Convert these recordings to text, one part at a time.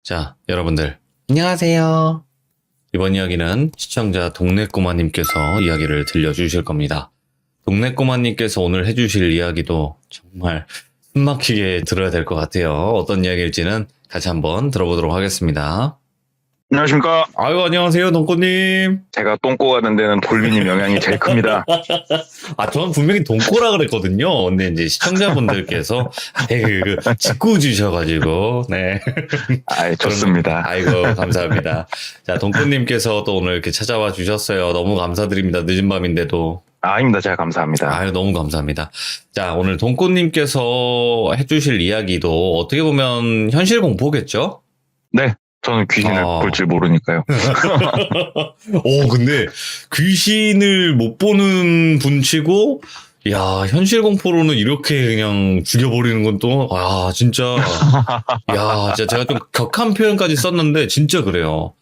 자, 여러분들 안녕하세요. 이번 이야기는 시청자 동네꼬마님께서 이야기를 들려주실 겁니다. 동네꼬마님께서 오늘 해주실 이야기도 정말 숨막히게 들어야 될 것 같아요. 어떤 이야기일지는 같이 한번 들어보도록 하겠습니다. 안녕하십니까. 아유, 안녕하세요, 동꼬님. 제가 똥꼬 가는 데는 돌비님 영향이 제일 큽니다. 저는 분명히 동꼬라 그랬거든요. 근데 이제 시청자분들께서 짓궂 주셔가지고, 네. 좋습니다. 아이고, 감사합니다. 자, 동꼬님께서 또 오늘 이렇게 찾아와 주셨어요. 너무 감사드립니다. 늦은 밤인데도. 아닙니다. 제가 감사합니다. 아유, 너무 감사합니다. 자, 오늘 동꼬님께서 해주실 이야기도 어떻게 보면 현실 공포겠죠? 네. 저는 귀신을 볼 줄 모르니까요. 근데 귀신을 못 보는 분치고, 야, 현실 공포로는 이렇게 그냥 죽여버리는 건 또, 진짜, 진짜 제가 좀 격한 표현까지 썼는데, 진짜 그래요.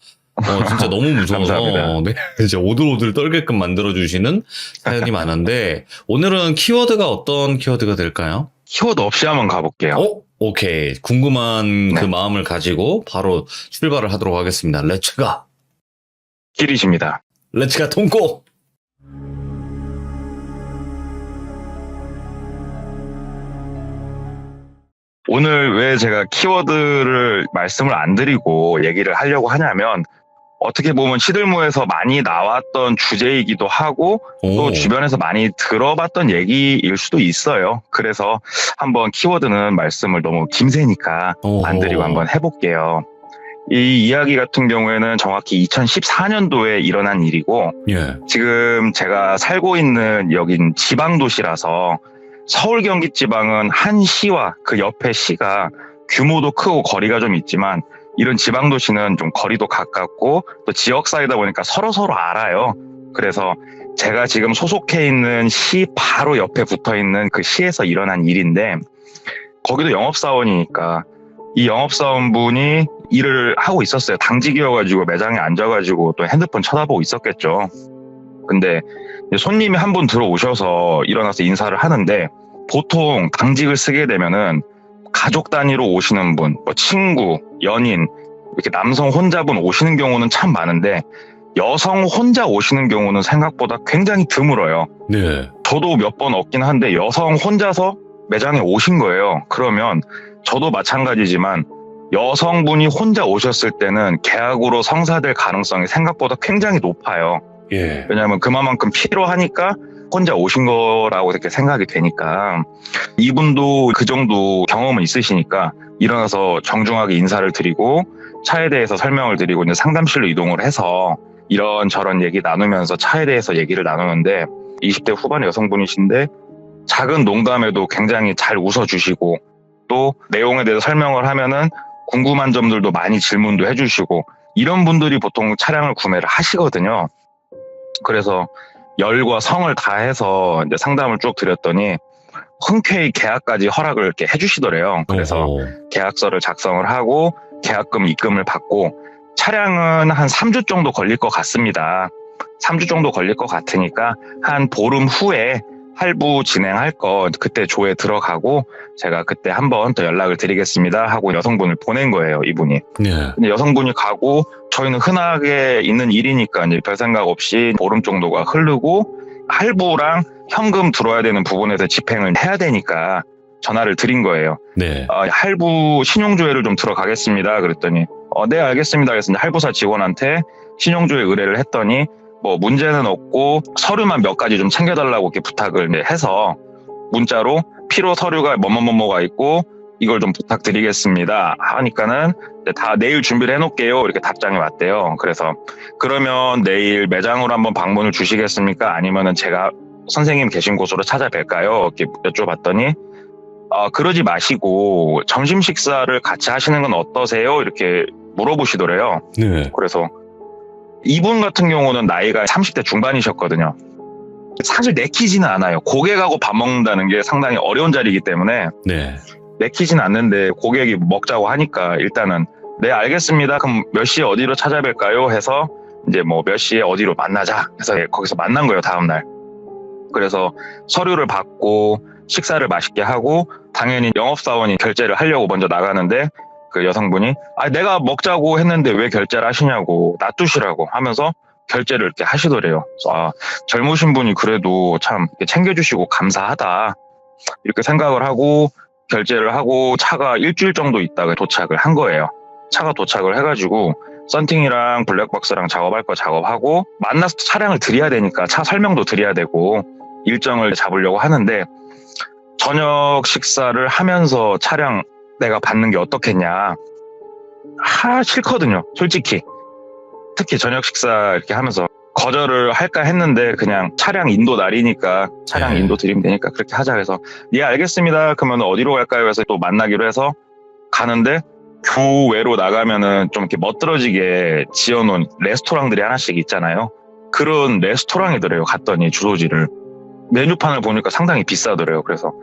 진짜 너무 무서워서, 네, 이제 오들오들 떨게끔 만들어주시는 사연이 많은데, 오늘은 키워드가 어떤 키워드가 될까요? 키워드 없이 한번 가볼게요. 오케이. 궁금한 그 마음을 가지고 바로 출발을 하도록 하겠습니다. 렛츠가! 길이십니다. 렛츠가 통고! 오늘 왜 제가 키워드를 말씀을 안 드리고 얘기를 하려고 하냐면, 어떻게 보면 시들모에서 많이 나왔던 주제이기도 하고 또 주변에서 많이 들어봤던 얘기일 수도 있어요. 그래서 한번 키워드는 말씀을 너무 김새니까 안 드리고 한번 해볼게요. 이 이야기 같은 경우에는 정확히 2014년도에 일어난 일이고 지금 제가 살고 있는 여긴 지방도시라서 서울 경기 지방은 한 시와 그 옆에 시가 규모도 크고 거리가 좀 있지만 이런 지방도시는 좀 거리도 가깝고 또 지역사회다 보니까 서로서로 알아요. 그래서 제가 지금 소속해 있는 시 바로 옆에 붙어있는 그 시에서 일어난 일인데 거기도 영업사원이니까 이 영업사원분이 일을 하고 있었어요. 당직이어가지고 매장에 앉아가지고 또 핸드폰 쳐다보고 있었겠죠. 근데 손님이 한 분 들어오셔서 일어나서 인사를 하는데 보통 당직을 쓰게 되면은 가족 단위로 오시는 분, 친구, 연인, 이렇게 남성 혼자분 오시는 경우는 참 많은데 여성 혼자 오시는 경우는 생각보다 굉장히 드물어요. 네. 저도 몇 번 없긴 한데 여성 혼자서 매장에 오신 거예요. 그러면 저도 마찬가지지만 여성분이 혼자 오셨을 때는 계약으로 성사될 가능성이 생각보다 굉장히 높아요. 왜냐하면 그만큼 필요하니까 혼자 오신 거라고 이렇게 생각이 되니까 이분도 그 정도 경험은 있으시니까 일어나서 정중하게 인사를 드리고 차에 대해서 설명을 드리고 이제 상담실로 이동을 해서 이런저런 얘기 나누면서 차에 대해서 얘기를 나누는데 20대 후반의 여성분이신데 작은 농담에도 굉장히 잘 웃어주시고 또 내용에 대해서 설명을 하면은 궁금한 점들도 많이 질문도 해주시고 이런 분들이 보통 차량을 구매를 하시거든요. 그래서 열과 성을 다해서 이제 상담을 쭉 드렸더니 흔쾌히 계약까지 허락을 이렇게 해주시더래요. 그래서 계약서를 작성을 하고 계약금 입금을 받고 차량은 한 3주 정도 걸릴 것 같습니다. 3주 정도 걸릴 것 같으니까 한 보름 후에 할부 진행할 거 그때 조에 들어가고 제가 그때 한번 더 연락을 드리겠습니다 하고 여성분을 보낸 거예요, 이분이. 근데 여성분이 가고 저희는 흔하게 있는 일이니까 이제 별 생각 없이 보름 정도가 흐르고 할부랑 현금 들어야 되는 부분에서 집행을 해야 되니까 전화를 드린 거예요. 할부 신용조회를 좀 들어가겠습니다. 그랬더니 네, 알겠습니다. 그래서 할부사 직원한테 신용조회 의뢰를 했더니 문제는 없고 서류만 몇 가지 좀 챙겨달라고 이렇게 부탁을 해서 문자로 필요 서류가 뭐뭐뭐가 있고 이걸 좀 부탁드리겠습니다 하니까는 다 내일 준비를 해놓을게요 이렇게 답장이 왔대요. 그래서 그러면 내일 매장으로 한번 방문을 주시겠습니까? 아니면은 제가 선생님 계신 곳으로 찾아뵐까요? 이렇게 여쭤봤더니 그러지 마시고 점심 식사를 같이 하시는 건 어떠세요? 이렇게 물어보시더래요. 그래서 이분 같은 경우는 나이가 30대 중반이셨거든요. 사실 내키지는 않아요. 고객하고 밥 먹는다는 게 상당히 어려운 자리이기 때문에 내키지는 않는데 고객이 먹자고 하니까 일단은 네, 알겠습니다. 그럼 몇 시에 어디로 찾아뵐까요? 해서 이제 몇 시에 어디로 만나자 해서 거기서 만난 거예요, 다음날. 그래서 서류를 받고 식사를 맛있게 하고 당연히 영업사원이 결제를 하려고 먼저 나가는데 그 여성분이 내가 먹자고 했는데 왜 결제를 하시냐고 놔두시라고 하면서 결제를 이렇게 하시더래요. 그래서 젊으신 분이 그래도 참 이렇게 챙겨주시고 감사하다 이렇게 생각을 하고 결제를 하고 차가 일주일 정도 있다가 도착을 한 거예요. 차가 도착을 해가지고 썬팅이랑 블랙박스랑 작업할 거 작업하고 만나서 차량을 드려야 되니까 차 설명도 드려야 되고 일정을 잡으려고 하는데 저녁 식사를 하면서 차량 내가 받는 게 어떻겠냐. 싫거든요. 솔직히. 특히 저녁 식사 이렇게 하면서 거절을 할까 했는데 그냥 차량 인도 날이니까 차량 인도 드리면 되니까 그렇게 하자 해서 예 알겠습니다. 그러면 어디로 갈까요? 해서 또 만나기로 해서 가는데 교외로 나가면은 좀 이렇게 멋들어지게 지어놓은 레스토랑들이 하나씩 있잖아요. 그런 레스토랑이더래요. 갔더니 주소지를. 메뉴판을 보니까 상당히 비싸더래요. 그래서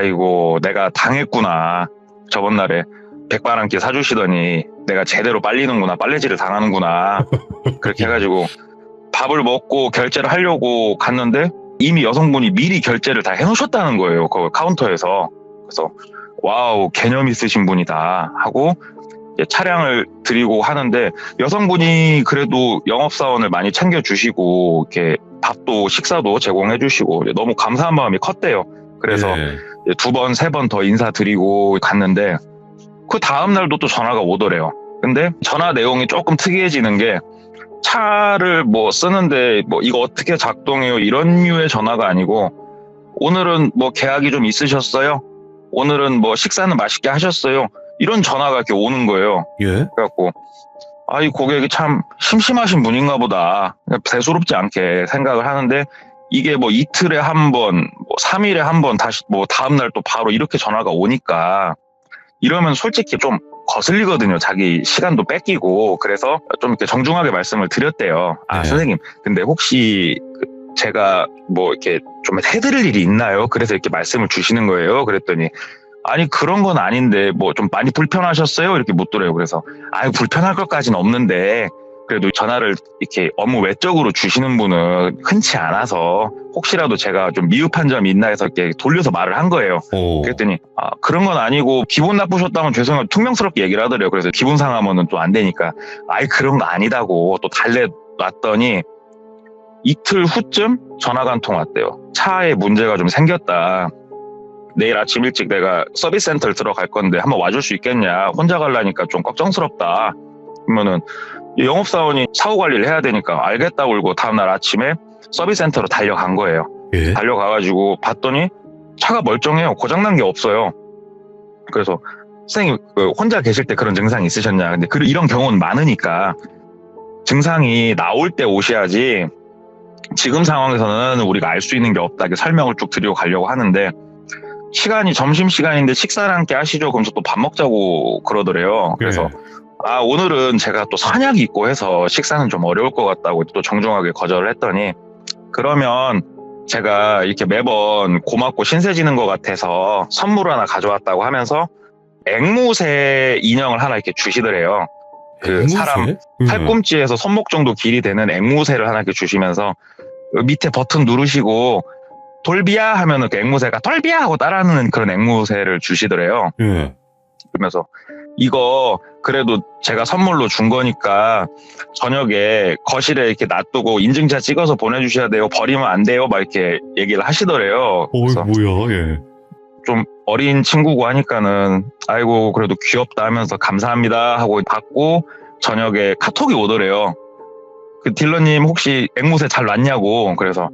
이거 내가 당했구나. 저번 날에 100만 한 끼 사주시더니 내가 제대로 빨리는구나. 빨래질을 당하는구나. 그렇게 해가지고 밥을 먹고 결제를 하려고 갔는데 이미 여성분이 미리 결제를 다 해놓으셨다는 거예요. 그 카운터에서. 그래서 와우 개념 있으신 분이다 하고 이제 차량을 드리고 하는데 여성분이 그래도 영업사원을 많이 챙겨주시고 이렇게 밥도 식사도 제공해주시고 너무 감사한 마음이 컸대요. 그래서 두 번, 세 번 더 인사드리고 갔는데 그 다음날도 또 전화가 오더래요. 근데 전화 내용이 조금 특이해지는 게 차를 뭐 쓰는데 뭐 이거 어떻게 작동해요 이런 류의 전화가 아니고 오늘은 뭐 계약이 좀 있으셨어요? 오늘은 뭐 식사는 맛있게 하셨어요? 이런 전화가 이렇게 오는 거예요. 그래갖고 이 고객이 참 심심하신 분인가 보다. 대수롭지 않게 생각을 하는데 이게 뭐 이틀에 한 번, 뭐 3일에 한 번 다시 뭐 다음날 또 바로 이렇게 전화가 오니까 이러면 솔직히 좀 거슬리거든요. 자기 시간도 뺏기고. 그래서 좀 이렇게 정중하게 말씀을 드렸대요. 선생님, 근데 혹시 제가 뭐 이렇게 좀 해드릴 일이 있나요? 그래서 이렇게 말씀을 주시는 거예요. 그랬더니 아니 그런 건 아닌데 뭐 좀 많이 불편하셨어요? 이렇게 묻더래요. 그래서 불편할 것까지는 없는데 그래도 전화를 이렇게 업무 외적으로 주시는 분은 흔치 않아서 혹시라도 제가 좀 미흡한 점이 있나 해서 이렇게 돌려서 말을 한 거예요. 그랬더니 그런 건 아니고 기분 나쁘셨다면 죄송해요. 퉁명스럽게 얘기를 하더래요. 그래서 기분 상하면은 또 안 되니까 그런 거 아니다고 또 달래놨더니 이틀 후쯤 전화가 한 통 왔대요. 차에 문제가 좀 생겼다. 내일 아침 일찍 내가 서비스 센터를 들어갈 건데 한번 와줄 수 있겠냐. 혼자 가려니까 좀 걱정스럽다. 그러면은 영업사원이 사후 관리를 해야 되니까 알겠다고 그러고 다음날 아침에 서비스 센터로 달려간 거예요. 달려가가지고 봤더니 차가 멀쩡해요. 고장난 게 없어요. 그래서 선생님 혼자 계실 때 그런 증상이 있으셨냐. 근데 이런 경우는 많으니까 증상이 나올 때 오셔야지 지금 상황에서는 우리가 알 수 있는 게 없다. 이렇게 설명을 쭉 드리고 가려고 하는데 시간이 점심시간인데 식사를 함께 하시죠. 그러면서 또 밥 먹자고 그러더래요. 그래서 오늘은 제가 또 선약이 있고 해서 식사는 좀 어려울 것 같다고 또 정중하게 거절을 했더니 그러면 제가 이렇게 매번 고맙고 신세지는 것 같아서 선물 하나 가져왔다고 하면서 앵무새 인형을 하나 이렇게 주시더래요. 그 사람 팔꿈치에서 손목 정도 길이 되는 앵무새를 하나 이렇게 주시면서 밑에 버튼 누르시고 돌비야 하면은 그 앵무새가 돌비야 하고 따라하는 그런 앵무새를 주시더래요. 그러면서 이거 그래도 제가 선물로 준 거니까 저녁에 거실에 이렇게 놔두고 인증샷 찍어서 보내주셔야 돼요. 버리면 안 돼요. 막 이렇게 얘기를 하시더래요. 그래서 뭐야, 좀 어린 친구고 하니까는 아이고 그래도 귀엽다 하면서 감사합니다 하고 받고 저녁에 카톡이 오더래요. 그 딜러님 혹시 앵무새 잘 놨냐고. 그래서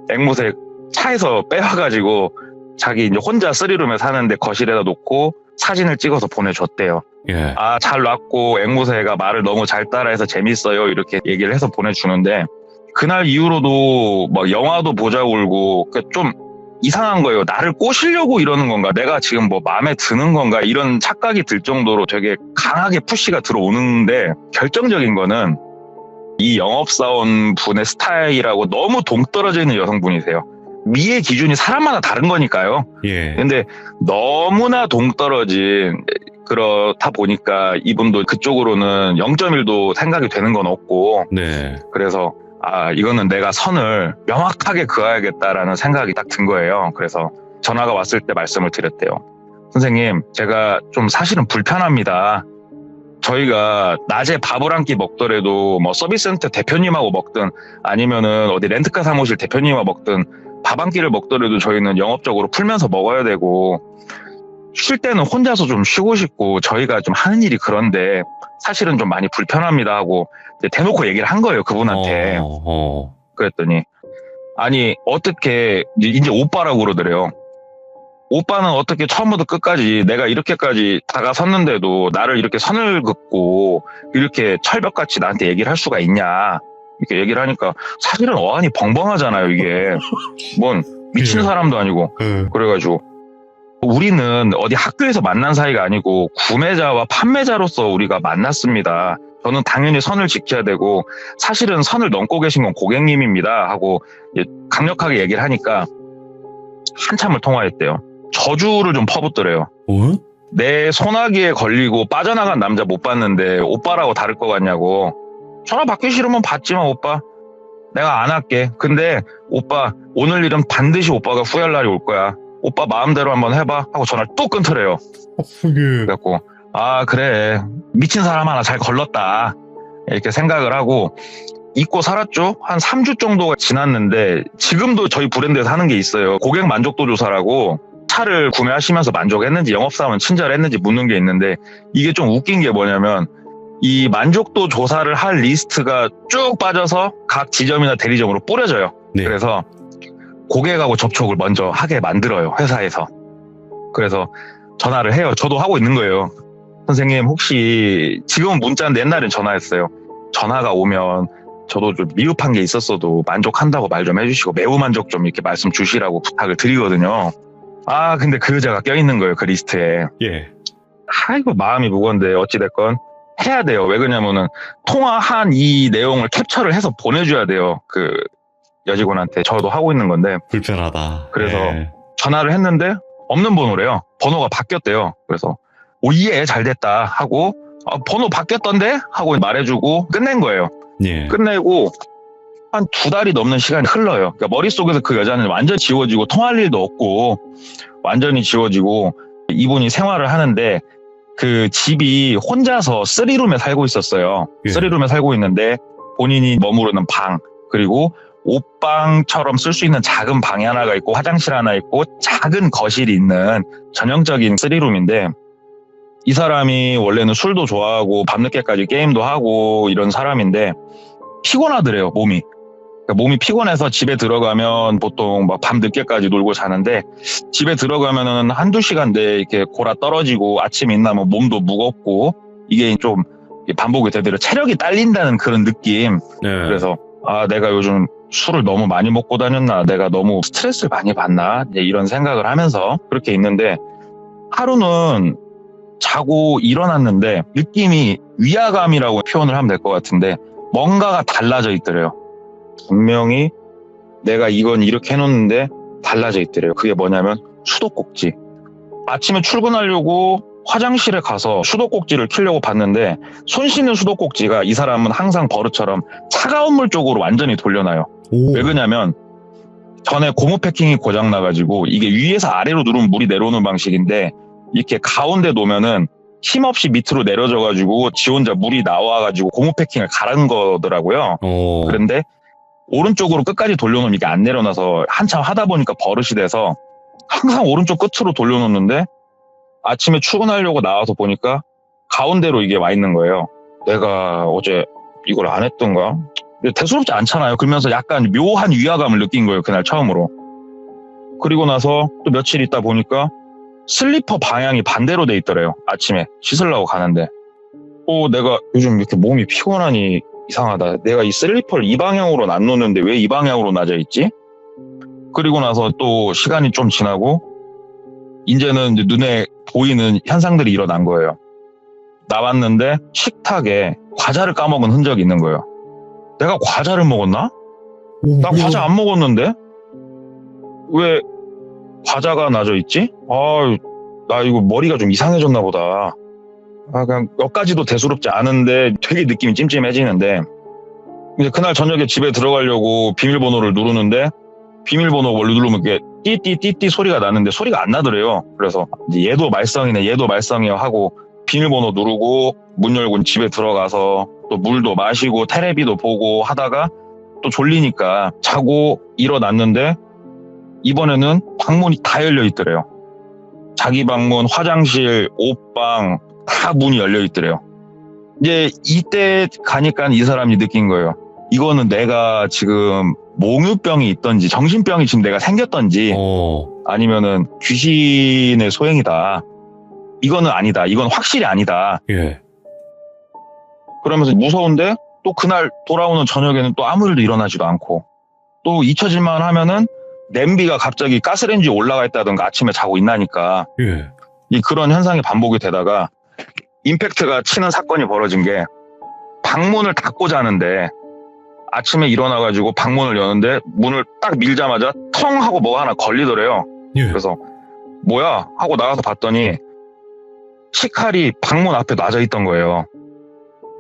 앵무새 차에서 빼와가지고 자기 이제 혼자 쓰리룸에 사는데 거실에다 놓고 사진을 찍어서 보내줬대요. 잘 놨고 앵무새가 말을 너무 잘 따라해서 재밌어요. 이렇게 얘기를 해서 보내주는데 그날 이후로도 막 영화도 보자고 울고 좀 이상한 거예요. 나를 꼬시려고 이러는 건가? 내가 지금 뭐 마음에 드는 건가? 이런 착각이 들 정도로 되게 강하게 푸시가 들어오는데 결정적인 거는 이 영업사원 분의 스타일하고 너무 동떨어져 있는 여성분이세요. 미의 기준이 사람마다 다른 거니까요. 근데 너무나 동떨어진 그렇다 보니까 이분도 그쪽으로는 0.1도 생각이 되는 건 없고 그래서 이거는 내가 선을 명확하게 그어야겠다라는 생각이 딱 든 거예요. 그래서 전화가 왔을 때 말씀을 드렸대요. 선생님, 제가 좀 사실은 불편합니다. 저희가 낮에 밥을 한 끼 먹더라도 뭐 서비스센터 대표님하고 먹든 아니면은 어디 렌트카 사무실 대표님하고 먹든 밥 한 끼를 먹더라도 저희는 영업적으로 풀면서 먹어야 되고 쉴 때는 혼자서 좀 쉬고 싶고 저희가 좀 하는 일이 그런데 사실은 좀 많이 불편합니다 하고 대놓고 얘기를 한 거예요, 그분한테. 그랬더니 아니 어떻게 이제 오빠라고 그러더래요. 오빠는 어떻게 처음부터 끝까지 내가 이렇게까지 다가섰는데도 나를 이렇게 선을 긋고 이렇게 철벽같이 나한테 얘기를 할 수가 있냐 이렇게 얘기를 하니까 사실은 어안이 벙벙하잖아요. 이게 뭔 미친 예. 사람도 아니고. 그래가지고 우리는 어디 학교에서 만난 사이가 아니고 구매자와 판매자로서 우리가 만났습니다. 저는 당연히 선을 지켜야 되고 사실은 선을 넘고 계신 건 고객님입니다 하고 강력하게 얘기를 하니까 한참을 통화했대요. 저주를 좀 퍼붓더래요. 내 소나기에 걸리고 빠져나간 남자 못 봤는데 오빠라고 다를 것 같냐고. 전화 받기 싫으면 받지마 오빠. 내가 안 할게. 근데 오빠 오늘 일은 반드시 오빠가 후회할 날이 올 거야. 오빠 마음대로 한번 해봐 하고 전화를 또 끊더래요. 그래갖고 아 그래 미친 사람 하나 잘 걸렀다 이렇게 생각을 하고 잊고 살았죠. 한 3주 정도가 지났는데 지금도 저희 브랜드에서 하는 게 있어요. 고객 만족도 조사라고 차를 구매하시면서 만족했는지 영업사원 친절했는지 묻는 게 있는데 이게 좀 웃긴 게 뭐냐면 이 만족도 조사를 할 리스트가 쭉 빠져서 각 지점이나 대리점으로 뿌려져요. 네. 그래서 고객하고 접촉을 먼저 하게 만들어요, 회사에서. 그래서 전화를 해요. 저도 하고 있는 거예요. 선생님 혹시 지금은 문자인데 옛날엔 전화했어요. 전화가 오면 저도 좀 미흡한 게 있었어도 만족한다고 말 좀 해주시고 매우 만족 좀 이렇게 말씀 주시라고 부탁을 드리거든요. 아 근데 그 여자가 껴있는 거예요, 그 리스트에. 예. 아이고 마음이 무거운데 어찌됐건 해야 돼요. 왜 그러냐면은 통화한 이 내용을 캡처를 해서 보내줘야 돼요. 그 여직원한테. 저도 하고 있는 건데. 불편하다. 그래서 예. 전화를 했는데 없는 번호래요. 번호가 바뀌었대요. 그래서 오예 잘 됐다 하고 번호 바뀌었던데 하고 말해주고 끝낸 거예요. 예. 끝내고 한 2달이 넘는 시간이 흘러요. 그러니까 머릿속에서 그 여자는 완전 지워지고 통할 일도 없고 완전히 지워지고 이분이 생활을 하는데 그 집이 혼자서 3룸에 살고 있었어요. 예. 3룸에 살고 있는데 본인이 머무르는 방 그리고 옷방처럼 쓸 수 있는 작은 방이 하나가 있고 화장실 하나 있고 작은 거실이 있는 전형적인 3룸인데 이 사람이 원래는 술도 좋아하고 밤늦게까지 게임도 하고 이런 사람인데 피곤하더래요, 몸이. 그러니까 몸이 피곤해서 집에 들어가면 보통 막 밤늦게까지 놀고 자는데 집에 들어가면은 한두 시간 내에 이렇게 골아 떨어지고 아침에 일어나면 몸도 무겁고 이게 좀 반복이 되더라고요. 체력이 딸린다는 그런 느낌. 네. 그래서 아 내가 요즘 술을 너무 많이 먹고 다녔나, 내가 너무 스트레스를 많이 받나 이런 생각을 하면서 그렇게 있는데 하루는 자고 일어났는데 느낌이 위화감이라고 표현을 하면 될 것 같은데 뭔가가 달라져 있더래요. 분명히 내가 이건 이렇게 해놓는데 달라져 있더래요. 그게 뭐냐면 수도꼭지. 아침에 출근하려고 화장실에 가서 수도꼭지를 켜려고 봤는데 손 씻는 수도꼭지가 이 사람은 항상 버릇처럼 차가운 물 쪽으로 완전히 돌려놔요. 오. 왜 그러냐면 전에 고무 패킹이 고장나가지고 이게 위에서 아래로 누르면 물이 내려오는 방식인데 이렇게 가운데 놓으면은 힘없이 밑으로 내려져가지고 지 혼자 물이 나와가지고 고무 패킹을 갈은 거더라고요. 오. 그런데 오른쪽으로 끝까지 돌려놓으면 이게 안 내려놔서 한참 하다 보니까 버릇이 돼서 항상 오른쪽 끝으로 돌려놓는데 아침에 출근하려고 나와서 보니까 가운데로 이게 와 있는 거예요. 내가 어제 이걸 안 했던가? 대수롭지 않잖아요. 그러면서 약간 묘한 위화감을 느낀 거예요. 그날 처음으로. 그리고 나서 또 며칠 있다 보니까 슬리퍼 방향이 반대로 돼 있더래요. 아침에 씻으려고 가는데. 내가 요즘 이렇게 몸이 피곤하니 이상하다. 내가 이 슬리퍼를 이 방향으로 안 놓는데 왜 이 방향으로 놔져 있지? 그리고 나서 또 시간이 좀 지나고 이제는 이제 눈에 보이는 현상들이 일어난 거예요. 나왔는데 식탁에 과자를 까먹은 흔적이 있는 거예요. 내가 과자를 먹었나? 나 과자 안 먹었는데? 왜 과자가 놔져 있지? 나 이거 머리가 좀 이상해졌나 보다. 그냥 몇 가지도 대수롭지 않은데 되게 느낌이 찜찜해지는데 이제 그날 저녁에 집에 들어가려고 비밀번호를 누르는데 비밀번호 원래 누르면 이게 띠띠띠띠 소리가 나는데 소리가 안 나더래요. 그래서 이제 얘도 말썽이네, 얘도 말썽이요 하고 비밀번호 누르고 문 열고 집에 들어가서 또 물도 마시고 테레비도 보고 하다가 또 졸리니까 자고 일어났는데 이번에는 방문이 다 열려 있더래요. 자기 방문, 화장실, 옷방 다 문이 열려 있더래요. 이제 이때 가니까 이 사람이 느낀 거예요. 이거는 내가 지금 몽유병이 있던지 정신병이 지금 내가 생겼던지 아니면은 귀신의 소행이다. 이거는 아니다. 이건 확실히 아니다. 예. 그러면서 무서운데 또 그날 돌아오는 저녁에는 또 아무 일도 일어나지도 않고 또 잊혀질만 하면은 냄비가 갑자기 가스레인지에 올라가 있다든가 아침에 자고 있나니까 예. 이 그런 현상이 반복이 되다가 임팩트가 치는 사건이 벌어진 게 방문을 닫고 자는데 아침에 일어나가지고 방문을 여는데 문을 딱 밀자마자 텅 하고 뭐가 하나 걸리더래요. 예. 그래서 뭐야 하고 나가서 봤더니 식칼이 방문 앞에 놔져 있던 거예요.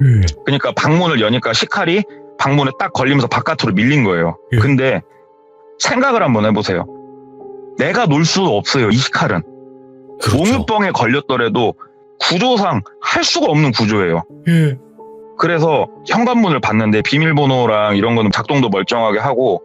예. 그러니까 방문을 여니까 식칼이 방문에 딱 걸리면서 바깥으로 밀린 거예요. 예. 근데 생각을 한번 해보세요. 내가 놀 수 없어요. 이 식칼은. 그렇죠. 몽유병에 걸렸더라도 구조상 할 수가 없는 구조예요. 예. 그래서 현관문을 봤는데 비밀번호랑 이런 거는 작동도 멀쩡하게 하고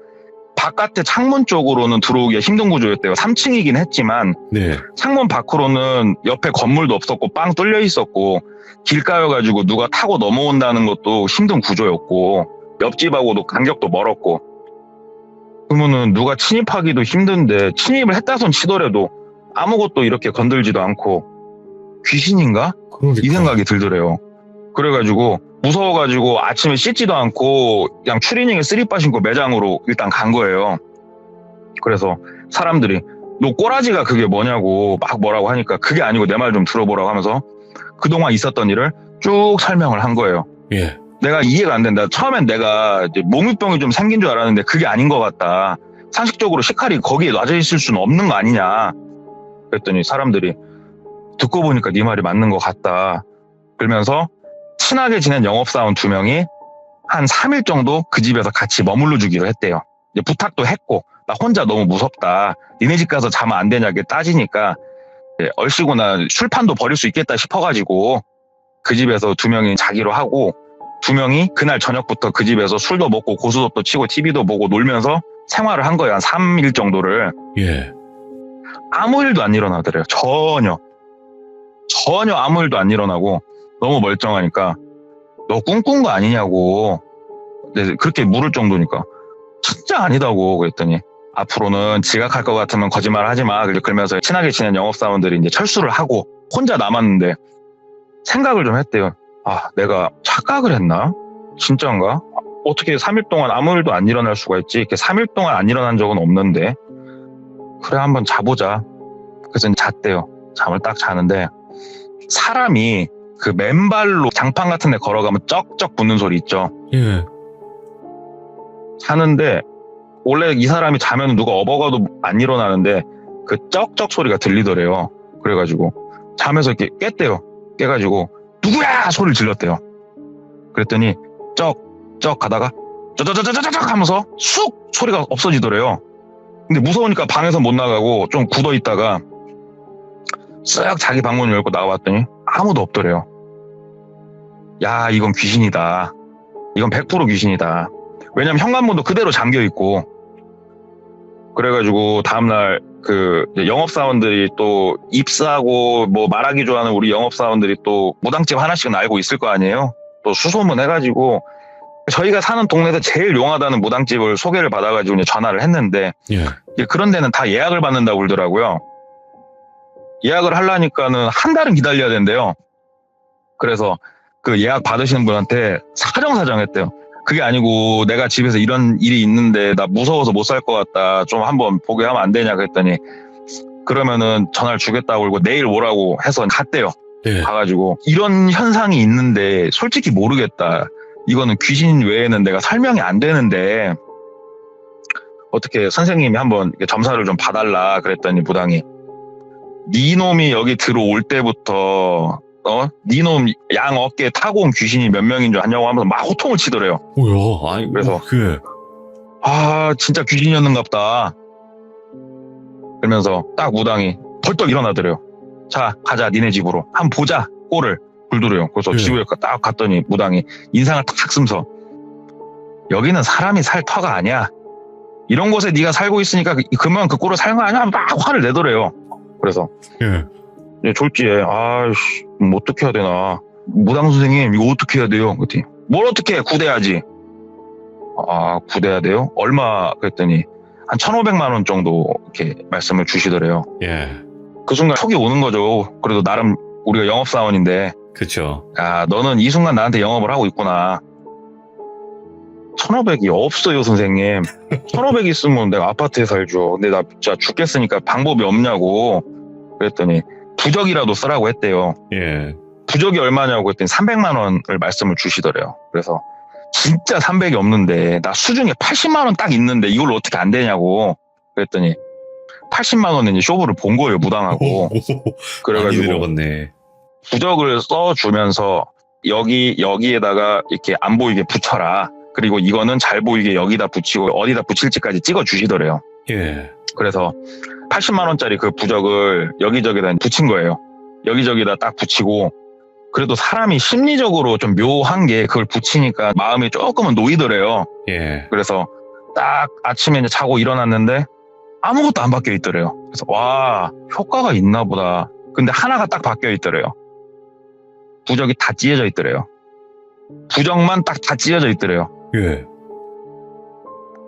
바깥에 창문 쪽으로는 들어오기가 힘든 구조였대요. 3층이긴 했지만 네. 창문 밖으로는 옆에 건물도 없었고 빵 뚫려 있었고 길가여가지고 누가 타고 넘어온다는 것도 힘든 구조였고 옆집하고도 간격도 멀었고 그러면은 누가 침입하기도 힘든데 침입을 했다손 치더라도 아무것도 이렇게 건들지도 않고 귀신인가? 그러니까. 이 생각이 들더래요. 그래가지고 무서워가지고 아침에 씻지도 않고 그냥 추리닝에 쓰리빠 신고 매장으로 일단 간 거예요. 그래서 사람들이 너 꼬라지가 그게 뭐냐고 막 뭐라고 하니까 그게 아니고 내 말 좀 들어보라고 하면서 그동안 있었던 일을 쭉 설명을 한 거예요. 예. 내가 이해가 안 된다. 처음엔 내가 이제 몽유병이 좀 생긴 줄 알았는데 그게 아닌 것 같다. 상식적으로 식칼이 거기에 놔져 있을 수는 없는 거 아니냐. 그랬더니 사람들이 듣고 보니까 네 말이 맞는 것 같다. 그러면서 친하게 지낸 영업사원 2명이 한 3일 정도 그 집에서 같이 머물러 주기로 했대요. 이제 부탁도 했고 나 혼자 너무 무섭다. 니네 집 가서 자면 안 되냐 따지니까 얼씨구나 술판도 버릴 수 있겠다 싶어가지고 그 집에서 2명이 자기로 하고 2명이 그날 저녁부터 그 집에서 술도 먹고 고스톱도 치고 TV도 보고 놀면서 생활을 한 거예요. 한 3일 정도를. 예. 아무 일도 안 일어나더래요. 전혀 아무 일도 안 일어나고 너무 멀쩡하니까 너 꿈꾼 거 아니냐고 그렇게 물을 정도니까 진짜 아니다고 그랬더니 앞으로는 지각할 것 같으면 거짓말 하지 마. 그러면서 친하게 지낸 영업사원들이 이제 철수를 하고 혼자 남았는데 생각을 좀 했대요. 아, 내가 착각을 했나? 진짜인가? 어떻게 3일 동안 아무 일도 안 일어날 수가 있지? 이렇게 3일 동안 안 일어난 적은 없는데 그래 한번 자보자. 그래서 잤대요. 잠을 딱 자는데 사람이 그 맨발로 장판 같은 데 걸어가면 쩍쩍 붙는 소리 있죠. 예. 자는데 원래 이 사람이 자면 누가 업어가도 안 일어나는데 그 쩍쩍 소리가 들리더래요. 그래가지고 잠에서 이렇게 깼대요. 깨가지고 누구야 소리를 질렀대요. 그랬더니 쩍쩍 가다가 쩌쩌쩌쩌쩌 하면서 쑥 소리가 없어지더래요. 근데 무서우니까 방에서 못 나가고 좀 굳어 있다가 쓱 자기 방문을 열고 나와봤더니 아무도 없더래요. 야, 이건 귀신이다. 이건 100% 귀신이다. 왜냐면 현관문도 그대로 잠겨 있고. 그래가지고 다음날 그 영업사원들이 또 입사하고 뭐 말하기 좋아하는 우리 영업사원들이 또 무당집 하나씩은 알고 있을 거 아니에요. 또 수소문 해가지고 저희가 사는 동네에서 제일 용하다는 무당집을 소개를 받아가지고 이제 전화를 했는데 예. 그런 데는 다 예약을 받는다고 그러더라고요. 예약을 하려니까는 한 달은 기다려야 된대요. 그래서 그 예약 받으시는 분한테 사정사정했대요. 그게 아니고 내가 집에서 이런 일이 있는데 나 무서워서 못 살 것 같다. 좀 한번 보게 하면 안 되냐 그랬더니 그러면은 전화를 주겠다고 그러고 내일 오라고 해서 갔대요. 예. 가가지고 이런 현상이 있는데 솔직히 모르겠다. 이거는 귀신 외에는 내가 설명이 안 되는데 어떻게 선생님이 한번 점사를 좀 봐달라 그랬더니 무당이 네 놈이 여기 들어올 때부터 네 놈 양 어깨에 타고 온 귀신이 몇 명인 줄 아냐고 하면서 막 호통을 치더래요. 뭐야? 아니 그래서 그 아 진짜 귀신이었는갑다. 그러면서 딱 무당이 벌떡 일어나더래요. 자, 가자, 니네 집으로. 한번 보자, 꼴을. 굴더래요. 그래서 네. 집에 딱 갔더니 무당이 인상을 탁 쓰면서 여기는 사람이 살 터가 아니야. 이런 곳에 네가 살고 있으니까 그러면 그 꼴을 사는 거 아니야? 막 화를 내더래요. 그래서 예. 졸지에 아이씨 뭐 어떻게 해야 되나. 무당 선생님 이거 어떻게 해야 돼요? 그랬더니 뭘 어떻게 해? 구대야지. 아, 구대야 돼요? 얼마? 그랬더니 한 1,500만 원 정도 이렇게 말씀을 주시더래요. 예. 그 순간 촉이 오는 거죠. 그래도 나름 우리가 영업사원인데 그쵸. 야, 너는 이 순간 나한테 영업을 하고 있구나. 1,500이 없어요, 선생님. 1,500 있으면 내가 아파트에 살죠. 근데 나 진짜 죽겠으니까 방법이 없냐고. 그랬더니 부적이라도 쓰라고 했대요. 예. 부적이 얼마냐고 했더니 300만 원을 말씀을 주시더래요. 그래서 진짜 300이 없는데 나 수중에 80만 원 딱 있는데 이걸 어떻게 안 되냐고. 그랬더니 80만 원은 이제 쇼부를 본 거예요, 무당하고. 많이 그래가지고 들어갔네. 부적을 써주면서 여기에다가 이렇게 안 보이게 붙여라. 그리고 이거는 잘 보이게 여기다 붙이고 어디다 붙일지까지 찍어 주시더래요. 예. 그래서 80만 원짜리 그 부적을 여기저기다 붙인 거예요. 여기저기다 딱 붙이고 그래도 사람이 심리적으로 좀 묘한 게 그걸 붙이니까 마음이 조금은 놓이더래요. 예. 그래서 딱 아침에 이제 자고 일어났는데 아무것도 안 바뀌어 있더래요. 그래서 와, 효과가 있나 보다. 근데 하나가 딱 바뀌어 있더래요. 부적이 다 찢어져 있더래요. 부적만 딱 다 찢어져 있더래요. 예.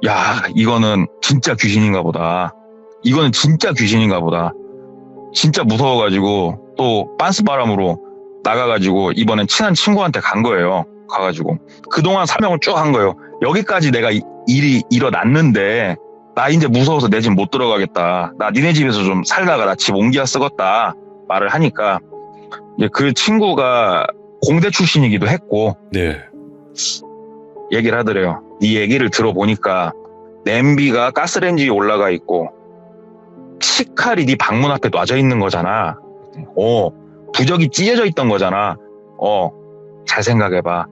야, 이거는 진짜 귀신인가 보다. 이거는 진짜 귀신인가 보다. 진짜 무서워가지고 또 빤스바람으로 나가가지고 이번엔 친한 친구한테 간 거예요. 가가지고 그동안 설명을 쭉 한 거예요. 여기까지 내가 일이 일어났는데 나 이제 무서워서 내 집 못 들어가겠다. 나 니네 집에서 좀 살다가 나 집 옮겨 쓰겄다 말을 하니까 이제 그 친구가 공대 출신이기도 했고 네. 얘기를 하더래요. 네 얘기를 들어보니까 냄비가 가스레인지에 올라가 있고 식칼이 네 방문 앞에 놔져 있는 거잖아. 부적이 찢어져 있던 거잖아. 잘 생각해봐.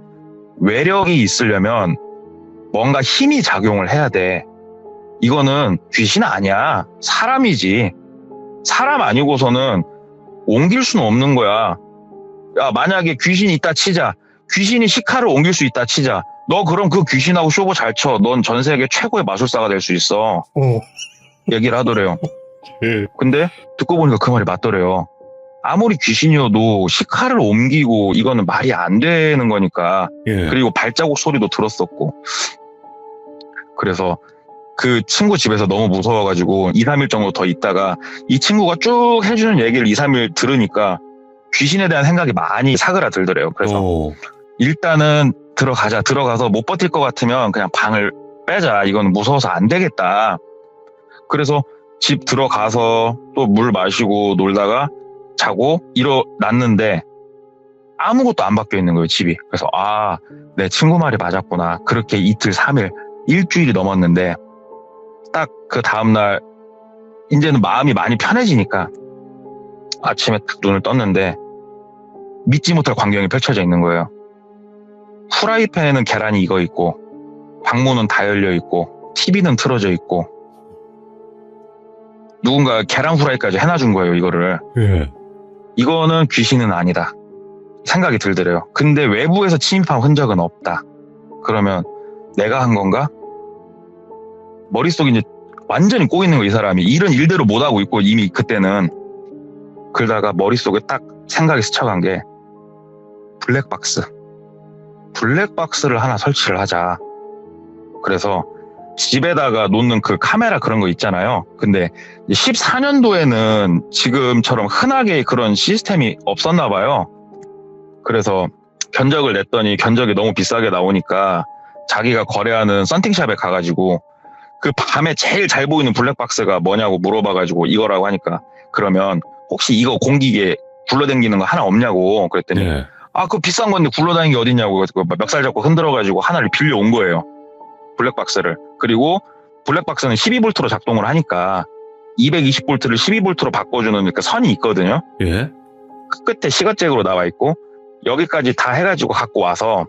외력이 있으려면 뭔가 힘이 작용을 해야 돼. 이거는 귀신 아니야. 사람이지. 사람 아니고서는 옮길 수는 없는 거야. 야, 만약에 귀신이 있다 치자. 귀신이 식칼을 옮길 수 있다 치자. 너 그럼 그 귀신하고 쇼부 잘 쳐. 넌 전 세계 최고의 마술사가 될 수 있어. 얘기를 하더래요. 예. 근데 듣고 보니까 그 말이 맞더래요. 아무리 귀신이어도 식칼을 옮기고 이거는 말이 안 되는 거니까. 예. 그리고 발자국 소리도 들었었고. 그래서 그 친구 집에서 너무 무서워가지고 2, 3일 정도 더 있다가 이 친구가 쭉 해주는 얘기를 2, 3일 들으니까 귀신에 대한 생각이 많이 사그라들더래요. 그래서 일단은 들어가서 못 버틸 것 같으면 그냥 방을 빼자. 이건 무서워서 안 되겠다. 그래서 집 들어가서 또 물 마시고 놀다가 자고 일어났는데 아무것도 안 바뀌어 있는 거예요, 집이. 그래서 내 친구 말이 맞았구나. 그렇게 이틀, 3일, 일주일이 넘었는데 딱 그 다음날 이제는 마음이 많이 편해지니까 아침에 딱 눈을 떴는데 믿지 못할 광경이 펼쳐져 있는 거예요. 후라이팬에는 계란이 익어 있고 방문은 다 열려 있고 TV는 틀어져 있고 누군가 계란 후라이까지 해놔준 거예요, 이거를. 예. 이거는 귀신은 아니다 생각이 들더래요. 근데 외부에서 침입한 흔적은 없다. 그러면 내가 한 건가? 머릿속이 이제 완전히 꼬이는 거예요, 이 사람이. 일은 일대로 못하고 있고 이미 그때는. 그러다가 머릿속에 딱 생각이 스쳐간 게 블랙박스를 하나 설치를 하자. 그래서 집에다가 놓는 그 카메라 그런 거 있잖아요. 근데 14년도에는 지금처럼 흔하게 그런 시스템이 없었나 봐요. 그래서 견적을 냈더니 견적이 너무 비싸게 나오니까 자기가 거래하는 썬팅샵에 가가지고 그 밤에 제일 잘 보이는 블랙박스가 뭐냐고 물어봐가지고 이거라고 하니까 그러면 혹시 이거 공기계 굴러다니는 거 하나 없냐고 그랬더니 예. 그거 비싼 건데 굴러다니는 게 어딨냐고 멱살 잡고 흔들어가지고 하나를 빌려온 거예요. 블랙박스를. 그리고 블랙박스는 12V로 작동을 하니까 220V를 12V로 바꿔주는 그 선이 있거든요. 예. 그 끝에 시거잭으로 나와 있고 여기까지 다 해가지고 갖고 와서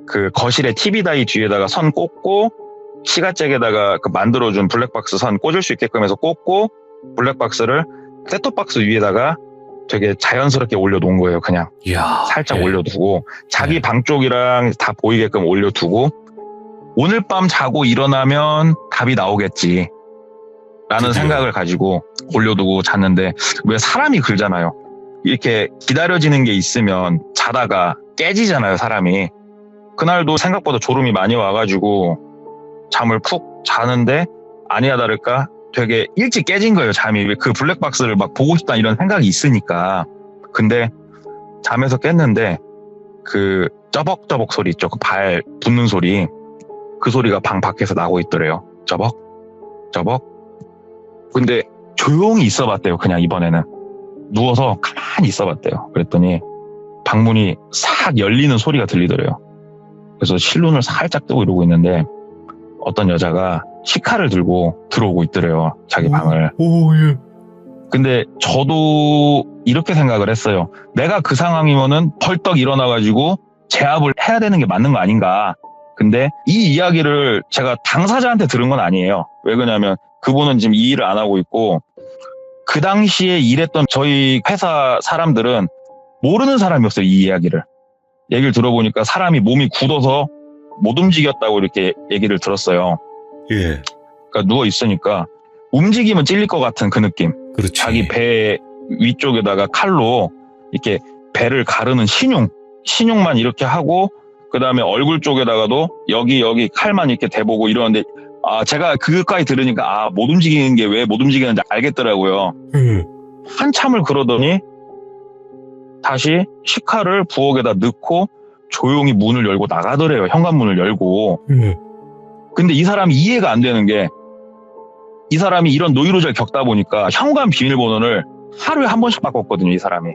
그 거실에 TV 다이 뒤에다가 선 꽂고 시가잭에다가 그 만들어준 블랙박스 선 꽂을 수 있게끔 해서 꽂고 블랙박스를 셋톱박스 위에다가 되게 자연스럽게 올려놓은 거예요. 그냥 이야. 살짝 예. 올려두고 자기 네. 방 쪽이랑 다 보이게끔 올려두고 오늘 밤 자고 일어나면 답이 나오겠지 라는 드디어. 생각을 가지고 올려두고 잤는데 왜 사람이 그러잖아요. 이렇게 기다려지는 게 있으면 자다가 깨지잖아요, 사람이. 그날도 생각보다 졸음이 많이 와가지고 잠을 푹 자는데 아니야 다를까 되게 일찍 깨진 거예요, 잠이. 왜 그 블랙박스를 막 보고 싶다 이런 생각이 있으니까. 근데 잠에서 깼는데 그 쩌벅쩌벅 소리 있죠, 그 발 붙는 소리, 그 소리가 방 밖에서 나고 있더래요. 쩌벅쩌벅. 근데 조용히 있어봤대요. 그냥 이번에는 누워서 가만히 있어봤대요. 그랬더니 방문이 싹 열리는 소리가 들리더래요. 그래서 실눈을 살짝 뜨고 이러고 있는데 어떤 여자가 시카를 들고 들어오고 있더래요, 자기 방을. 오, 예. 근데 저도 이렇게 생각을 했어요. 내가 그 상황이면은 벌떡 일어나가지고 제압을 해야 되는 게 맞는 거 아닌가. 근데 이 이야기를 제가 당사자한테 들은 건 아니에요. 왜 그러냐면 그분은 지금 이 일을 안 하고 있고 그 당시에 일했던 저희 회사 사람들은 모르는 사람이었어요, 이 이야기를. 얘기를 들어보니까 사람이 몸이 굳어서 못 움직였다고 이렇게 얘기를 들었어요. 예. 그러니까 누워 있으니까 움직이면 찔릴 것 같은 그 느낌. 그렇지. 자기 배 위쪽에다가 칼로 이렇게 배를 가르는 신용만 이렇게 하고 그 다음에 얼굴 쪽에다가도 여기 칼만 이렇게 대보고 이러는데 제가 그것까지 들으니까 못 움직이는 게 왜 못 움직이는지 알겠더라고요. 한참을 그러더니 다시 시카를 부엌에다 넣고 조용히 문을 열고 나가더래요. 현관문을 열고. 근데 이 사람이 이해가 안 되는 게 이 사람이 이런 노이로제를 겪다 보니까 현관 비밀번호를 하루에 한 번씩 바꿨거든요, 이 사람이.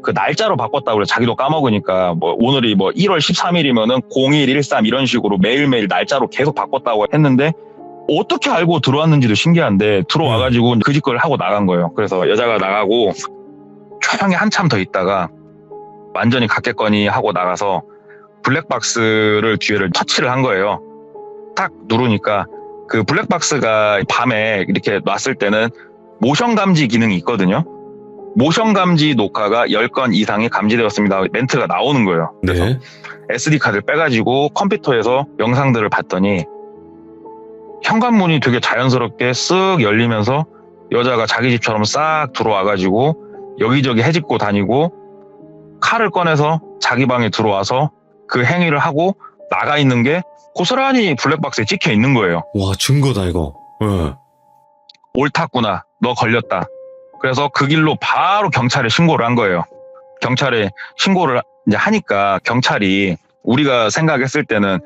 그 날짜로 바꿨다고 그래. 자기도 까먹으니까 뭐 오늘이 뭐 1월 13일이면은 0113 이런 식으로 매일매일 날짜로 계속 바꿨다고 했는데 어떻게 알고 들어왔는지도 신기한데 들어와가지고 그 짓거리를 하고 나간 거예요. 그래서 여자가 나가고 조용히 한참 더 있다가 완전히 갔겠거니 하고 나가서 블랙박스를 뒤에를 터치를 한 거예요. 딱 누르니까 그 블랙박스가 밤에 이렇게 놨을 때는 모션 감지 기능이 있거든요. 모션 감지 녹화가 10건 이상이 감지되었습니다. 멘트가 나오는 거예요. 그래서 네. SD카드를 빼가지고 컴퓨터에서 영상들을 봤더니 현관문이 되게 자연스럽게 쓱 열리면서 여자가 자기 집처럼 싹 들어와가지고 여기저기 헤집고 다니고 칼을 꺼내서 자기 방에 들어와서 그 행위를 하고 나가 있는 게 고스란히 블랙박스에 찍혀 있는 거예요. 와, 증거다, 이거. 예. 옳았구나. 너 걸렸다. 그래서 그 길로 바로 경찰에 신고를 한 거예요. 경찰에 신고를 이제 하니까 경찰이 우리가 생각했을 때는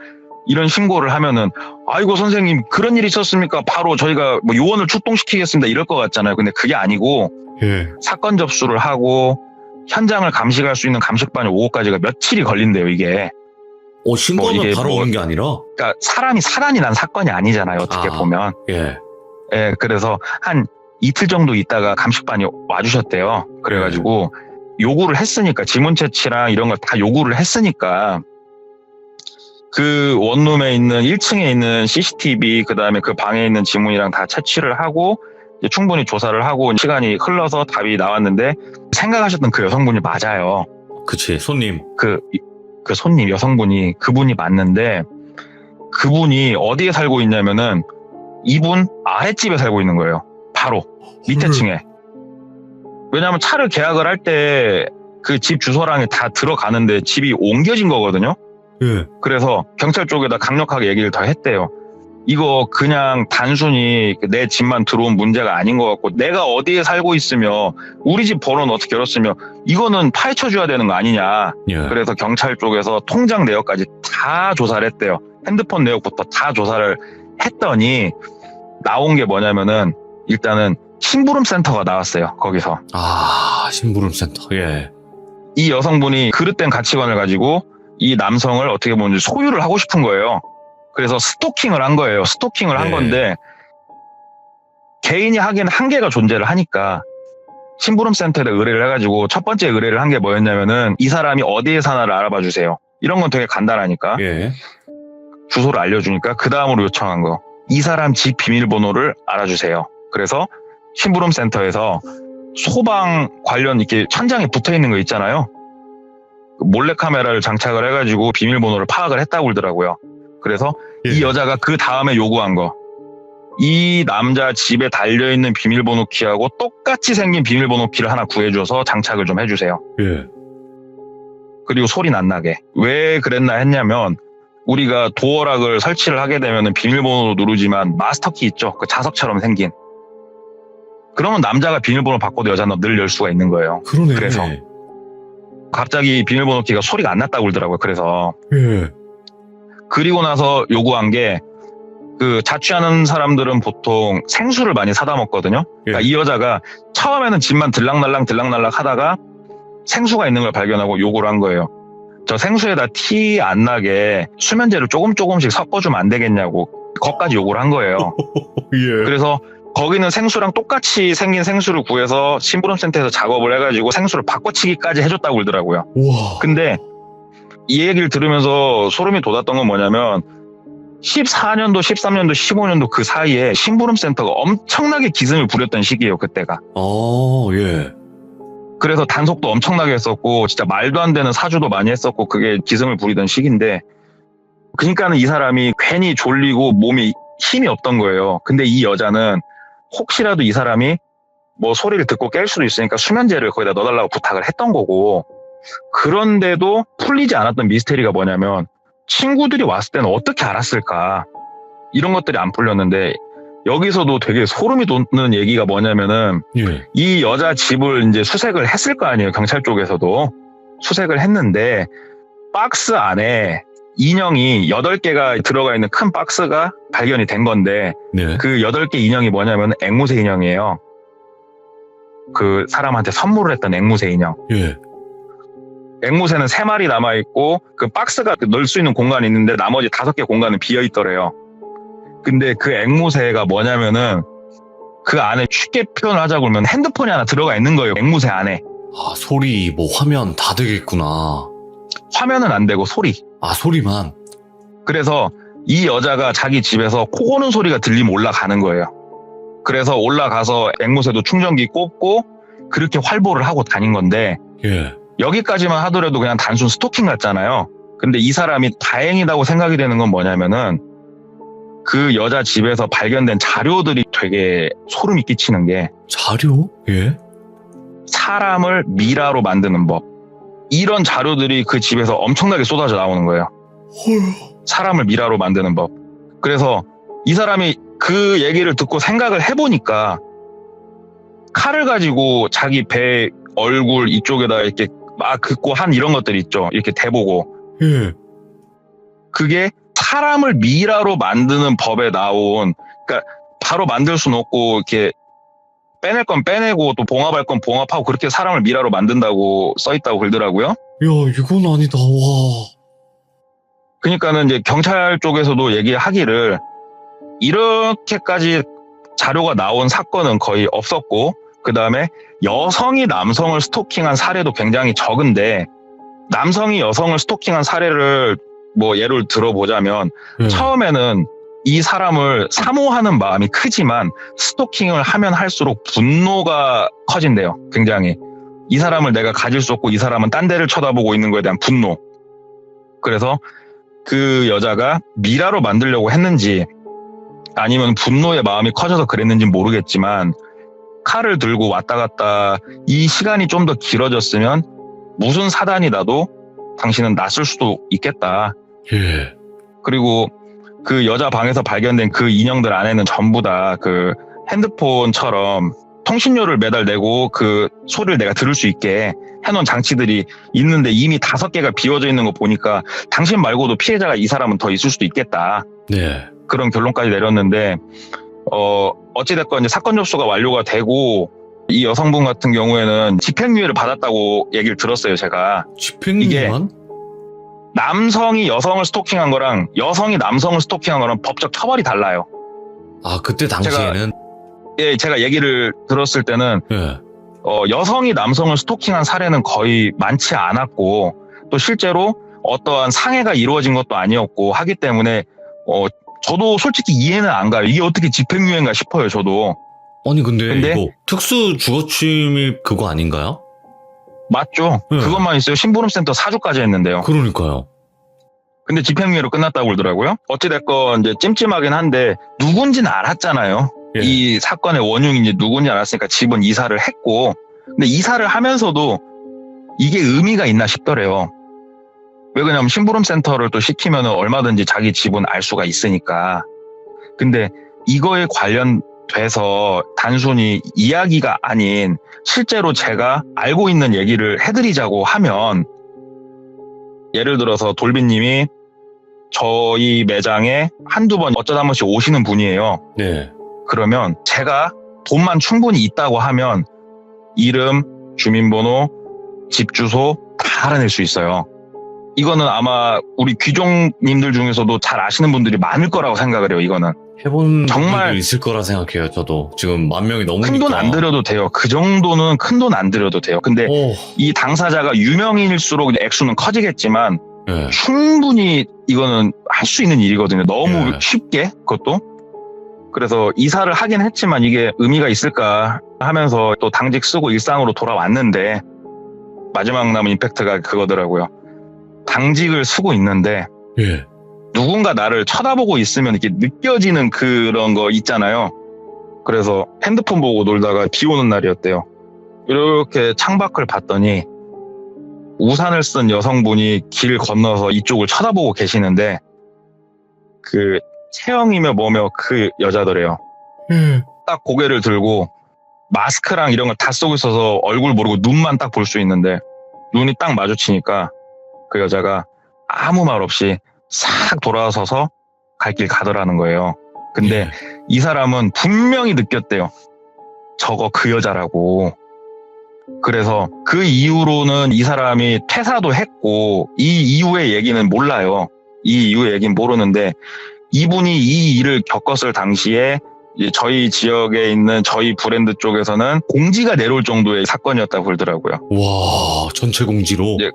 이런 신고를 하면은 아이고 선생님 그런 일이 있었습니까? 바로 저희가 뭐 요원을 출동시키겠습니다 이럴 것 같잖아요. 근데 그게 아니고 예. 사건 접수를 하고 현장을 감식할 수 있는 감식반이 오고까지가 며칠이 걸린대요, 이게. 신고는 뭐 이게 바로 오는 게 아니라? 그러니까 사람이 사단이 난 사건이 아니잖아요, 어떻게 보면. 예. 예, 그래서 한 이틀 정도 있다가 감식반이 와주셨대요. 그래가지고 요구를 했으니까 지문 채취랑 이런 걸 다 요구를 했으니까 그 원룸에 있는 1층에 있는 CCTV 그다음에 그 방에 있는 지문이랑 다 채취를 하고 이제 충분히 조사를 하고 시간이 흘러서 답이 나왔는데 생각하셨던 그 여성분이 맞아요. 그치, 손님. 그 손님 여성분이 그분이 맞는데 그분이 어디에 살고 있냐면은 이분 아랫집에 살고 있는 거예요. 바로 밑에 층에. 왜냐하면 차를 계약을 할 때 그 집 주소랑이 다 들어가는데 집이 옮겨진 거거든요. 예. 그래서 경찰 쪽에다 강력하게 얘기를 더 했대요. 이거 그냥 단순히 내 집만 들어온 문제가 아닌 것 같고 내가 어디에 살고 있으며 우리 집 번호는 어떻게 열었으며 이거는 파헤쳐줘야 되는 거 아니냐. 예. 그래서 경찰 쪽에서 통장 내역까지 다 조사를 했대요. 핸드폰 내역부터 다 조사를 했더니 나온 게 뭐냐면은 일단은 심부름 센터가 나왔어요. 거기서. 심부름 센터. 예. 이 여성분이 그릇된 가치관을 가지고 이 남성을 어떻게 보면 소유를 하고 싶은 거예요. 그래서 스토킹을 한 거예요. 스토킹을 한 네. 건데 개인이 하기에는 한계가 존재를 하니까 심부름 센터에 의뢰를 해가지고 첫 번째 의뢰를 한 게 뭐였냐면은 이 사람이 어디에 사나를 알아봐 주세요. 이런 건 되게 간단하니까. 예. 주소를 알려주니까 그 다음으로 요청한 거. 이 사람 집 비밀번호를 알아주세요. 그래서 심부름센터에서 소방 관련 이렇게 천장에 붙어 있는 거 있잖아요. 몰래카메라를 장착을 해가지고 비밀번호를 파악을 했다고 그러더라고요. 그래서 예. 이 여자가 그 다음에 요구한 거, 이 남자 집에 달려있는 비밀번호 키하고 똑같이 생긴 비밀번호 키를 하나 구해줘서 장착을 좀 해주세요. 예. 그리고 소리는 안 나게. 왜 그랬나 했냐면, 우리가 도어락을 설치를 하게 되면 비밀번호도 누르지만 마스터키 있죠? 그 자석처럼 생긴. 그러면 남자가 비밀번호 바꿔도 여자는 늘 열 수가 있는 거예요. 그러네. 그래서. 갑자기 비밀번호 키가 소리가 안 났다고 그러더라고요. 그래서. 예. 그리고 나서 요구한 게, 그 자취하는 사람들은 보통 생수를 많이 사다 먹거든요. 그러니까 예. 이 여자가 처음에는 집만 들락날락 하다가 생수가 있는 걸 발견하고 요구를 한 거예요. 저 생수에다 티 안 나게 수면제를 조금씩 섞어주면 안 되겠냐고 거기까지 요구를 한 거예요. 예. 그래서 거기는 생수랑 똑같이 생긴 생수를 구해서 심부름센터에서 작업을 해가지고 생수를 바꿔치기까지 해줬다고 그러더라고요. 와. 근데 이 얘기를 들으면서 소름이 돋았던 건 뭐냐면 14년도, 13년도, 15년도 그 사이에 심부름센터가 엄청나게 기승을 부렸던 시기예요, 그때가. 예. 그래서 단속도 엄청나게 했었고 진짜 말도 안 되는 사주도 많이 했었고 그게 기승을 부리던 시기인데, 그러니까는 이 사람이 괜히 졸리고 몸이 힘이 없던 거예요. 근데 이 여자는 혹시라도 이 사람이 뭐 소리를 듣고 깰 수도 있으니까 수면제를 거기다 넣어달라고 부탁을 했던 거고, 그런데도 풀리지 않았던 미스테리가 뭐냐면 친구들이 왔을 때는 어떻게 알았을까, 이런 것들이 안 풀렸는데, 여기서도 되게 소름이 돋는 얘기가 뭐냐면은 예. 이 여자 집을 이제 수색을 했을 거 아니에요. 경찰 쪽에서도 수색을 했는데 박스 안에 인형이 8개가 들어가 있는 큰 박스가 발견이 된 건데, 네. 그 8개 인형이 뭐냐면 앵무새 인형이에요. 그 사람한테 선물을 했던 앵무새 인형. 예. 앵무새는 3마리 남아있고 그 박스가 넣을 수 있는 공간이 있는데 나머지 5개 공간은 비어있더래요. 근데 그 앵무새가 뭐냐면은 그 안에 쉽게 표현을 하자고 그러면 핸드폰이 하나 들어가 있는 거예요. 앵무새 안에. 아, 소리, 뭐, 화면 다 되겠구나. 화면은 안 되고 소리. 아, 소리만. 그래서 이 여자가 자기 집에서 코 고는 소리가 들리면 올라가는 거예요. 그래서 올라가서 앵무새도 충전기 꼽고 그렇게 활보를 하고 다닌 건데, 예. 여기까지만 하더라도 그냥 단순 스토킹 같잖아요. 근데 이 사람이 다행이라고 생각이 되는 건 뭐냐면은 그 여자 집에서 발견된 자료들이 되게 소름이 끼치는 게, 자료? 예. 사람을 미라로 만드는 법. 이런 자료들이 그 집에서 엄청나게 쏟아져 나오는 거예요. 헐. 사람을 미라로 만드는 법. 그래서 이 사람이 그 얘기를 듣고 생각을 해보니까 칼을 가지고 자기 배, 얼굴 이쪽에다 이렇게 막 긋고 한 이런 것들이 있죠. 이렇게 대보고. 예. 그게 사람을 미라로 만드는 법에 나온, 그러니까 바로 만들 수는 없고 이렇게 빼낼 건 빼내고 또 봉합할 건 봉합하고 그렇게 사람을 미라로 만든다고 써있다고 그러더라고요. 야, 이건 아니다. 와. 그러니까는 이제 경찰 쪽에서도 얘기하기를 이렇게까지 자료가 나온 사건은 거의 없었고, 그 다음에 여성이 남성을 스토킹한 사례도 굉장히 적은데, 남성이 여성을 스토킹한 사례를 뭐 예를 들어보자면 예. 처음에는 이 사람을 사모하는 마음이 크지만 스토킹을 하면 할수록 분노가 커진대요. 굉장히. 이 사람을 내가 가질 수 없고 이 사람은 딴 데를 쳐다보고 있는 거에 대한 분노. 그래서 그 여자가 미라로 만들려고 했는지 아니면 분노의 마음이 커져서 그랬는지는 모르겠지만, 칼을 들고 왔다 갔다 이 시간이 좀 더 길어졌으면 무슨 사단이 나도 당신은 났을 수도 있겠다. 예. 그리고 그 여자 방에서 발견된 그 인형들 안에는 전부 다 그 핸드폰처럼 통신료를 매달 내고 그 소리를 내가 들을 수 있게 해놓은 장치들이 있는데 이미 5개가 비워져 있는 거 보니까 당신 말고도 피해자가 이 사람은 더 있을 수도 있겠다. 네. 그런 결론까지 내렸는데, 어찌됐건 이제 사건 접수가 완료가 되고 이 여성분 같은 경우에는 집행유예를 받았다고 얘기를 들었어요, 제가. 집행유예만? 남성이 여성을 스토킹한 거랑 여성이 남성을 스토킹한 거랑 법적 처벌이 달라요. 아, 그때 당시에는? 예, 제가 얘기를 들었을 때는 예. 여성이 남성을 스토킹한 사례는 거의 많지 않았고, 또 실제로 어떠한 상해가 이루어진 것도 아니었고 하기 때문에 저도 솔직히 이해는 안 가요. 이게 어떻게 집행유예인가 싶어요, 저도. 아니, 근데 근데- 이거 특수 주거침입 그거 아닌가요? 맞죠? 네. 그것만 있어요. 심부름센터 4주까지 했는데요. 그러니까요. 근데 집행유예로 끝났다고 그러더라고요. 어찌됐건 이제 찜찜하긴 한데 누군지는 알았잖아요. 예. 이 사건의 원흉인지 누군지 알았으니까 집은 이사를 했고, 근데 이사를 하면서도 이게 의미가 있나 싶더래요. 왜 그러냐면 심부름센터를 또 시키면 얼마든지 자기 집은 알 수가 있으니까. 근데 이거에 관련돼서 단순히 이야기가 아닌 실제로 제가 알고 있는 얘기를 해드리자고 하면, 예를 들어서 돌비님이 저희 매장에 한두 번 어쩌다 한 번씩 오시는 분이에요. 네. 그러면 제가 돈만 충분히 있다고 하면 이름, 주민번호, 집 주소 다 알아낼 수 있어요. 이거는 아마 우리 귀종님들 중에서도 잘 아시는 분들이 많을 거라고 생각을 해요. 이거는 해본 정말- 분들 있을 거라 생각해요. 저도 지금 10,000명이 넘으니까. 큰 돈 안 들여도 돼요. 그 정도는 큰 돈 안 들여도 돼요. 근데 오, 이 당사자가 유명인일수록 액수는 커지겠지만 예. 충분히 이거는 할 수 있는 일이거든요. 너무 네. 쉽게 그것도. 그래서 이사를 하긴 했지만 이게 의미가 있을까 하면서 또 당직 쓰고 일상으로 돌아왔는데, 마지막 남은 임팩트가 그거더라고요. 당직을 쓰고 있는데 예. 누군가 나를 쳐다보고 있으면 이렇게 느껴지는 그런 거 있잖아요. 그래서 핸드폰 보고 놀다가 비 오는 날이었대요. 이렇게 창밖을 봤더니 우산을 쓴 여성분이 길 건너서 이쪽을 쳐다보고 계시는데, 그 체형이며 뭐며 그 여자더래요. 예. 딱 고개를 들고 마스크랑 이런 걸 다 쓰고 있어서 얼굴 모르고 눈만 딱 볼 수 있는데, 눈이 딱 마주치니까 그 여자가 아무 말 없이 싹 돌아서서 갈 길 가더라는 거예요. 근데 예. 이 사람은 분명히 느꼈대요. 저거 그 여자라고. 그래서 그 이후로는 이 사람이 퇴사도 했고, 이 이후의 얘기는 몰라요. 이 이후의 얘기는 모르는데, 이분이 이 일을 겪었을 당시에 이제 저희 지역에 있는 저희 브랜드 쪽에서는 공지가 내려올 정도의 사건이었다고 그러더라고요. 와, 전체 공지로. 예.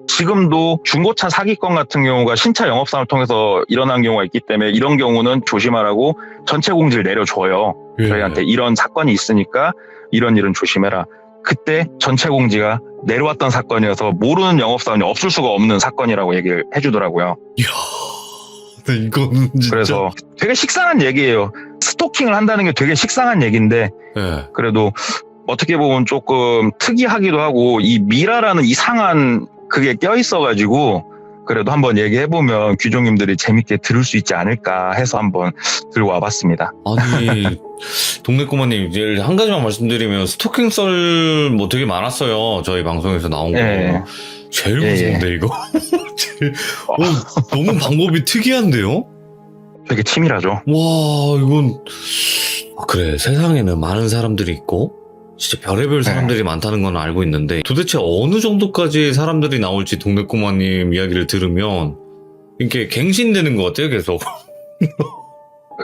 지금도 중고차 사기건 같은 경우가 신차 영업사를 통해서 일어난 경우가 있기 때문에 이런 경우는 조심하라고 전체 공지를 내려줘요. 예. 저희한테 이런 사건이 있으니까 이런 일은 조심해라. 그때 전체 공지가 내려왔던 사건이어서 모르는 영업사원이 없을 수가 없는 사건이라고 얘기를 해주더라고요. 이야, 네, 이건 진짜. 그래서 되게 식상한 얘기예요. 스토킹을 한다는 게 되게 식상한 얘기인데, 예. 그래도 어떻게 보면 조금 특이하기도 하고, 이 미라라는 이상한 그게 껴있어가지고 그래도 한번 얘기해보면 귀종님들이 재밌게 들을 수 있지 않을까 해서 한번 들고 와봤습니다. 아니, 동네 꼬마님, 이제 한 가지만 말씀드리면, 스토킹 썰 뭐 되게 많았어요. 저희 방송에서 나온 거. 예. 제일 예, 무서운데, 이거? 제일, 너무 방법이 특이한데요? 되게 치밀하죠. 와, 이건. 아, 그래, 세상에는 많은 사람들이 있고, 진짜 별의별 사람들이 많다는 건 알고 있는데, 도대체 어느 정도까지 사람들이 나올지 동네 꼬마님 이야기를 들으면, 이렇게 갱신되는 것 같아요, 계속.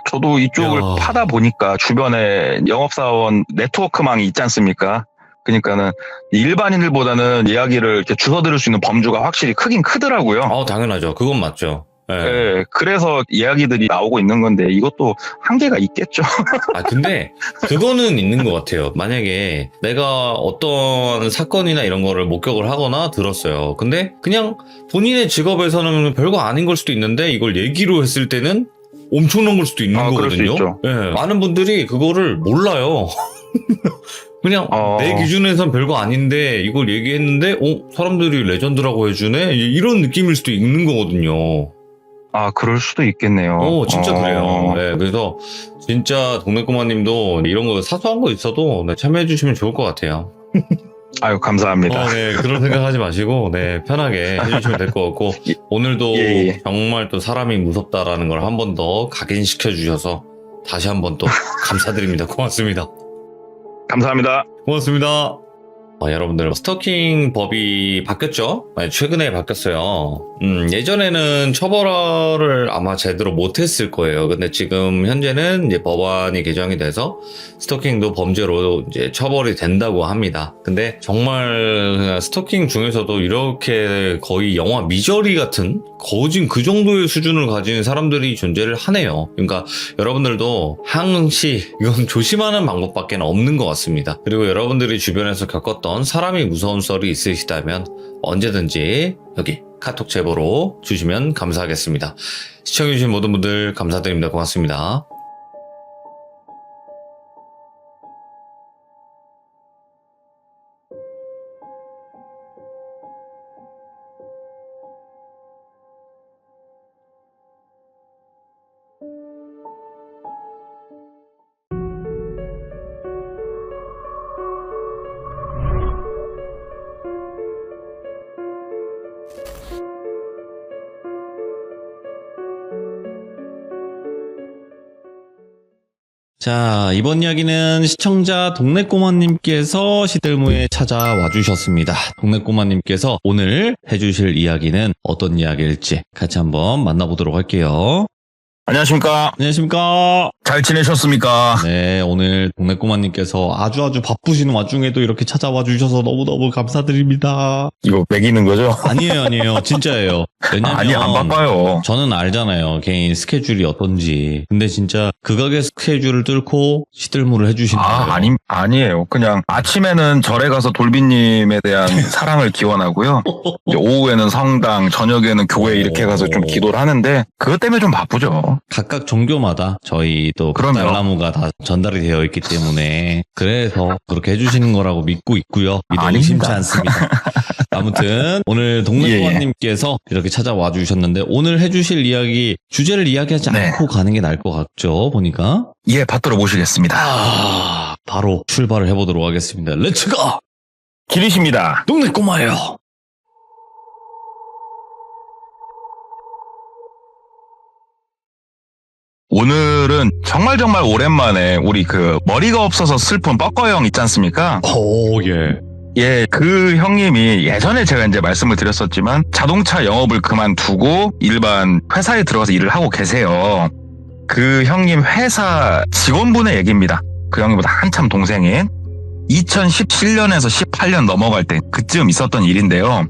저도 이쪽을 야. 파다 보니까 주변에 영업사원 네트워크망이 있지 않습니까? 그러니까는 일반인들보다는 이야기를 이렇게 주워 들을 수 있는 범주가 확실히 크긴 크더라고요. 아, 당연하죠. 그건 맞죠. 예. 예, 그래서 이야기들이 나오고 있는 건데 이것도 한계가 있겠죠. 아, 근데 그거는 있는 것 같아요. 만약에 내가 어떤 사건이나 이런 거를 목격을 하거나 들었어요. 근데 그냥 본인의 직업에서는 별거 아닌 걸 수도 있는데 이걸 얘기로 했을 때는 엄청난 걸 수도 있는 그럴 수 거거든요. 있죠. 예, 많은 분들이 그거를 몰라요. 그냥 내 기준에선 별거 아닌데 이걸 얘기했는데 사람들이 레전드라고 해주네? 이런 느낌일 수도 있는 거거든요. 아, 그럴 수도 있겠네요. 진짜 그래요. 네, 그래서 진짜 동네 꼬마님도 이런 거 사소한 거 있어도 네, 참여해주시면 좋을 것 같아요. 아유, 감사합니다. 네, 그런 생각하지 마시고 네, 편하게 해주시면 될 것 같고 오늘도 예. 정말 또 사람이 무섭다라는 걸 한 번 더 각인시켜 주셔서 다시 한 번 또 감사드립니다. 고맙습니다. 감사합니다. 고맙습니다. 여러분들 스토킹 법이 바뀌었죠? 최근에 바뀌었어요. 예전에는 처벌을 아마 제대로 못했을 거예요. 근데 지금 현재는 이제 법안이 개정이 돼서 스토킹도 범죄로 이제 처벌이 된다고 합니다. 근데 정말 스토킹 중에서도 이렇게 거의 영화 미저리 같은 거진 그 정도의 수준을 가진 사람들이 존재를 하네요. 그러니까 여러분들도 항시 이건 조심하는 방법밖에 없는 것 같습니다. 그리고 여러분들이 주변에서 겪었던 사람이 무서운 썰이 있으시다면 언제든지 여기 카톡 제보로 주시면 감사하겠습니다. 시청해주신 모든 분들 감사드립니다. 고맙습니다. 자, 이번 이야기는 시청자 동네꼬마님께서 시들무에 찾아와 주셨습니다. 동네꼬마님께서 오늘 해주실 이야기는 어떤 이야기일지 같이 한번 만나보도록 할게요. 안녕하십니까. 안녕하십니까. 잘 지내셨습니까? 네, 오늘 동네꼬마님께서 아주 바쁘신 와중에도 이렇게 찾아와 주셔서 너무너무 감사드립니다. 이거 매기는 거죠? 아니에요. 진짜예요. 왜냐면 아니, 안 바빠요. 저는 알잖아요. 개인 스케줄이 어떤지. 근데 진짜 극악의 스케줄을 뚫고 시들무를 해주시는 거예요. 아니에요. 그냥 아침에는 절에 가서 돌비님에 대한 사랑을 기원하고요. 이제 오후에는 성당, 저녁에는 교회 이렇게 가서 좀 기도를 하는데 그것 때문에 좀 바쁘죠. 각각 종교마다 저희 또 그럼요. 짤나무가 다 전달이 되어 있기 때문에 그래서 그렇게 해주시는 거라고 믿고 있고요. 믿어 의심치 않습니다. 아무튼 오늘 동네꼬마님께서 이렇게 찾아와 주셨는데 오늘 해주실 이야기 주제를 이야기하지 않고 가는 게 나을 것 같죠? 보니까 예, 받들어 모시겠습니다. 바로 출발을 해보도록 하겠습니다. 렛츠고! 길이십니다. 동네꼬마예요. 오늘은 정말 오랜만에 우리 그 머리가 없어서 슬픈 뻐꺼형 있지 않습니까? 오, 예. 예, 그 형님이 예전에 제가 이제 말씀을 드렸었지만 자동차 영업을 그만두고 일반 회사에 들어가서 일을 하고 계세요. 그 형님 회사 직원분의 얘기입니다. 그 형님보다 한참 동생인 2017년에서 18년 넘어갈 때 그쯤 있었던 일인데요.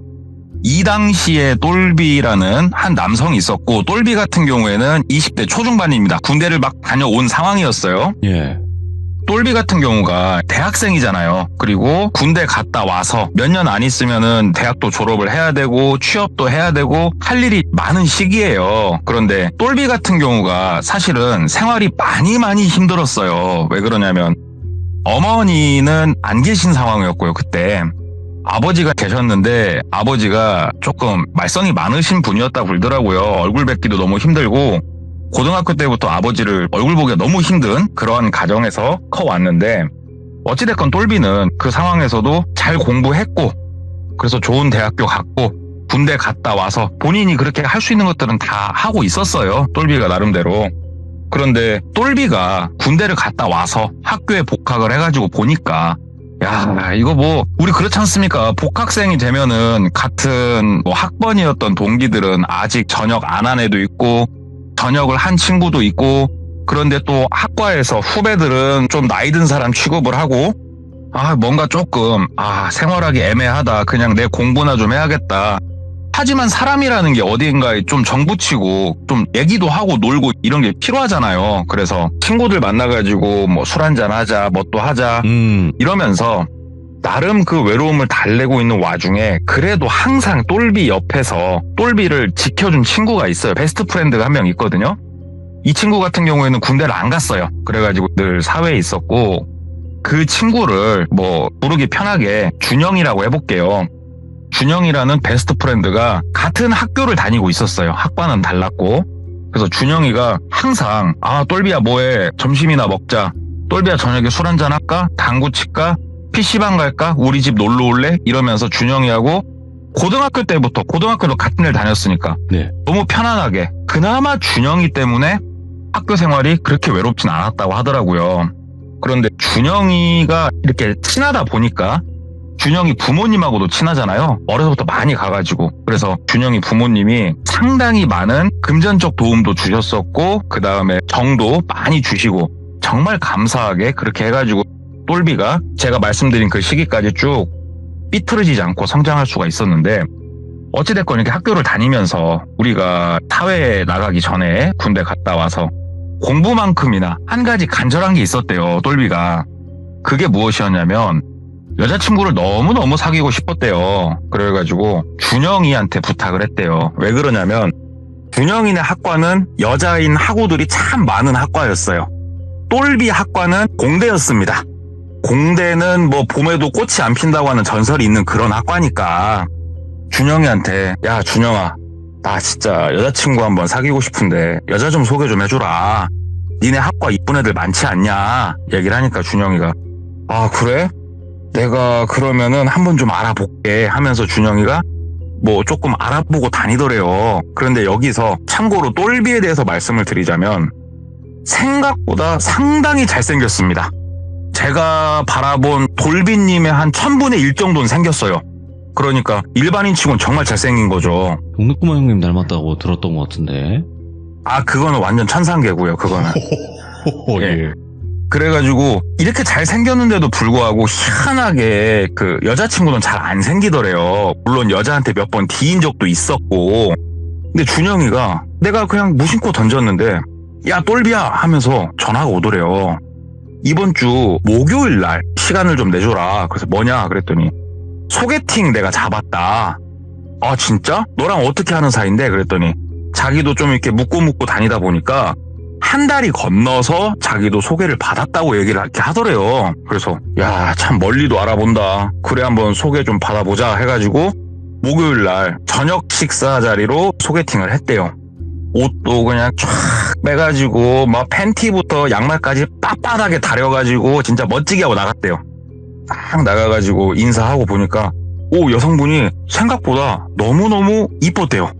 이 당시에 똘비라는 한 남성이 있었고 똘비 같은 경우에는 20대 초중반입니다. 군대를 막 다녀온 상황이었어요. 예. 똘비 같은 경우가 대학생이잖아요. 그리고 군대 갔다 와서 몇 년 안 있으면은 대학도 졸업을 해야 되고 취업도 해야 되고 할 일이 많은 시기예요. 그런데 똘비 같은 경우가 사실은 생활이 많이 힘들었어요. 왜 그러냐면 어머니는 안 계신 상황이었고요. 그때 아버지가 계셨는데 아버지가 조금 말썽이 많으신 분이었다 그러더라고요. 얼굴 뵙기도 너무 힘들고 고등학교 때부터 아버지를 얼굴 보기가 너무 힘든 그러한 가정에서 커왔는데 어찌됐건 똘비는 그 상황에서도 잘 공부했고 그래서 좋은 대학교 갔고 군대 갔다 와서 본인이 그렇게 할 수 있는 것들은 다 하고 있었어요. 똘비가 나름대로. 그런데 똘비가 군대를 갔다 와서 학교에 복학을 해가지고 보니까 야, 이거 뭐 우리 그렇지 않습니까? 복학생이 되면은 같은 뭐 학번이었던 동기들은 아직 전역 안 한 애도 있고 전역을 한 친구도 있고 그런데 또 학과에서 후배들은 좀 나이 든 사람 취급을 하고 뭔가 조금 생활하기 애매하다. 그냥 내 공부나 좀 해야겠다. 하지만 사람이라는 게 어딘가에 좀 정붙이고 좀 얘기도 하고 놀고 이런 게 필요하잖아요. 그래서 친구들 만나가지고 뭐 술 한잔 하자, 뭐 또 하자 이러면서 나름 그 외로움을 달래고 있는 와중에 그래도 항상 똘비 옆에서 똘비를 지켜준 친구가 있어요. 베스트 프렌드가 한 명 있거든요. 이 친구 같은 경우에는 군대를 안 갔어요. 그래가지고 늘 사회에 있었고 그 친구를 뭐 부르기 편하게 준영이라고 해볼게요. 준영이라는 베스트 프렌드가 같은 학교를 다니고 있었어요. 학과는 달랐고. 그래서 준영이가 항상 똘비야 뭐해? 점심이나 먹자. 똘비야 저녁에 술 한잔 할까? 당구 칠까? PC방 갈까? 우리 집 놀러 올래? 이러면서 준영이하고 고등학교 때부터 고등학교도 같은 데 다녔으니까 너무 편안하게 그나마 준영이 때문에 학교 생활이 그렇게 외롭진 않았다고 하더라고요. 그런데 준영이가 이렇게 친하다 보니까 준영이 부모님하고도 친하잖아요. 어려서부터 많이 가가지고. 그래서 준영이 부모님이 상당히 많은 금전적 도움도 주셨었고, 그 다음에 정도 많이 주시고, 정말 감사하게 그렇게 해가지고 똘비가 제가 말씀드린 그 시기까지 쭉 삐뚤어지지 않고 성장할 수가 있었는데, 어찌됐건 이렇게 학교를 다니면서 우리가 사회에 나가기 전에 군대 갔다 와서 공부만큼이나 한 가지 간절한 게 있었대요, 똘비가. 그게 무엇이었냐면 여자친구를 너무너무 사귀고 싶었대요. 그래가지고 준영이한테 부탁을 했대요. 왜 그러냐면 준영이네 학과는 여자인 학우들이 참 많은 학과였어요. 똘비 학과는 공대였습니다. 공대는 뭐 봄에도 꽃이 안 핀다고 하는 전설이 있는 그런 학과니까 준영이한테, 야 준영아, 나 진짜 여자친구 한번 사귀고 싶은데 여자 좀 소개 좀 해주라. 니네 학과 이쁜 애들 많지 않냐? 얘기를 하니까 준영이가, 아 그래? 내가 그러면은 한번 좀 알아볼게 하면서 준영이가 뭐 조금 알아보고 다니더래요. 그런데 여기서 참고로 똘비에 대해서 말씀을 드리자면 생각보다 상당히 잘생겼습니다. 제가 바라본 돌비님의 한 1000분의 1 정도는 생겼어요. 그러니까 일반인 치고는 정말 잘생긴 거죠. 동백구마 형님 닮았다고 들었던 것 같은데. 아 그거는 완전 천상계고요. 그거는. 예. 그래가지고 이렇게 잘생겼는데도 불구하고 희한하게 그 여자친구는 잘 안 생기더래요. 물론 여자한테 몇 번 뒤인 적도 있었고, 근데 준영이가 내가 그냥 무심코 던졌는데 야 똘비야 하면서 전화가 오더래요. 이번 주 목요일 날 시간을 좀 내줘라. 그래서 뭐냐 그랬더니 소개팅 내가 잡았다. 아 진짜? 너랑 어떻게 하는 사이인데? 그랬더니 자기도 좀 이렇게 묻고 다니다 보니까 한 달이 건너서 자기도 소개를 받았다고 얘기를 이렇게 하더래요. 그래서 야 참 멀리도 알아본다. 그래 한번 소개 좀 받아보자 해가지고 목요일 날 저녁 식사 자리로 소개팅을 했대요. 옷도 그냥 쫙 빼가지고 막 팬티부터 양말까지 빳빳하게 다려가지고 진짜 멋지게 하고 나갔대요. 딱 나가가지고 인사하고 보니까 오 여성분이 생각보다 너무너무 이뻤대요.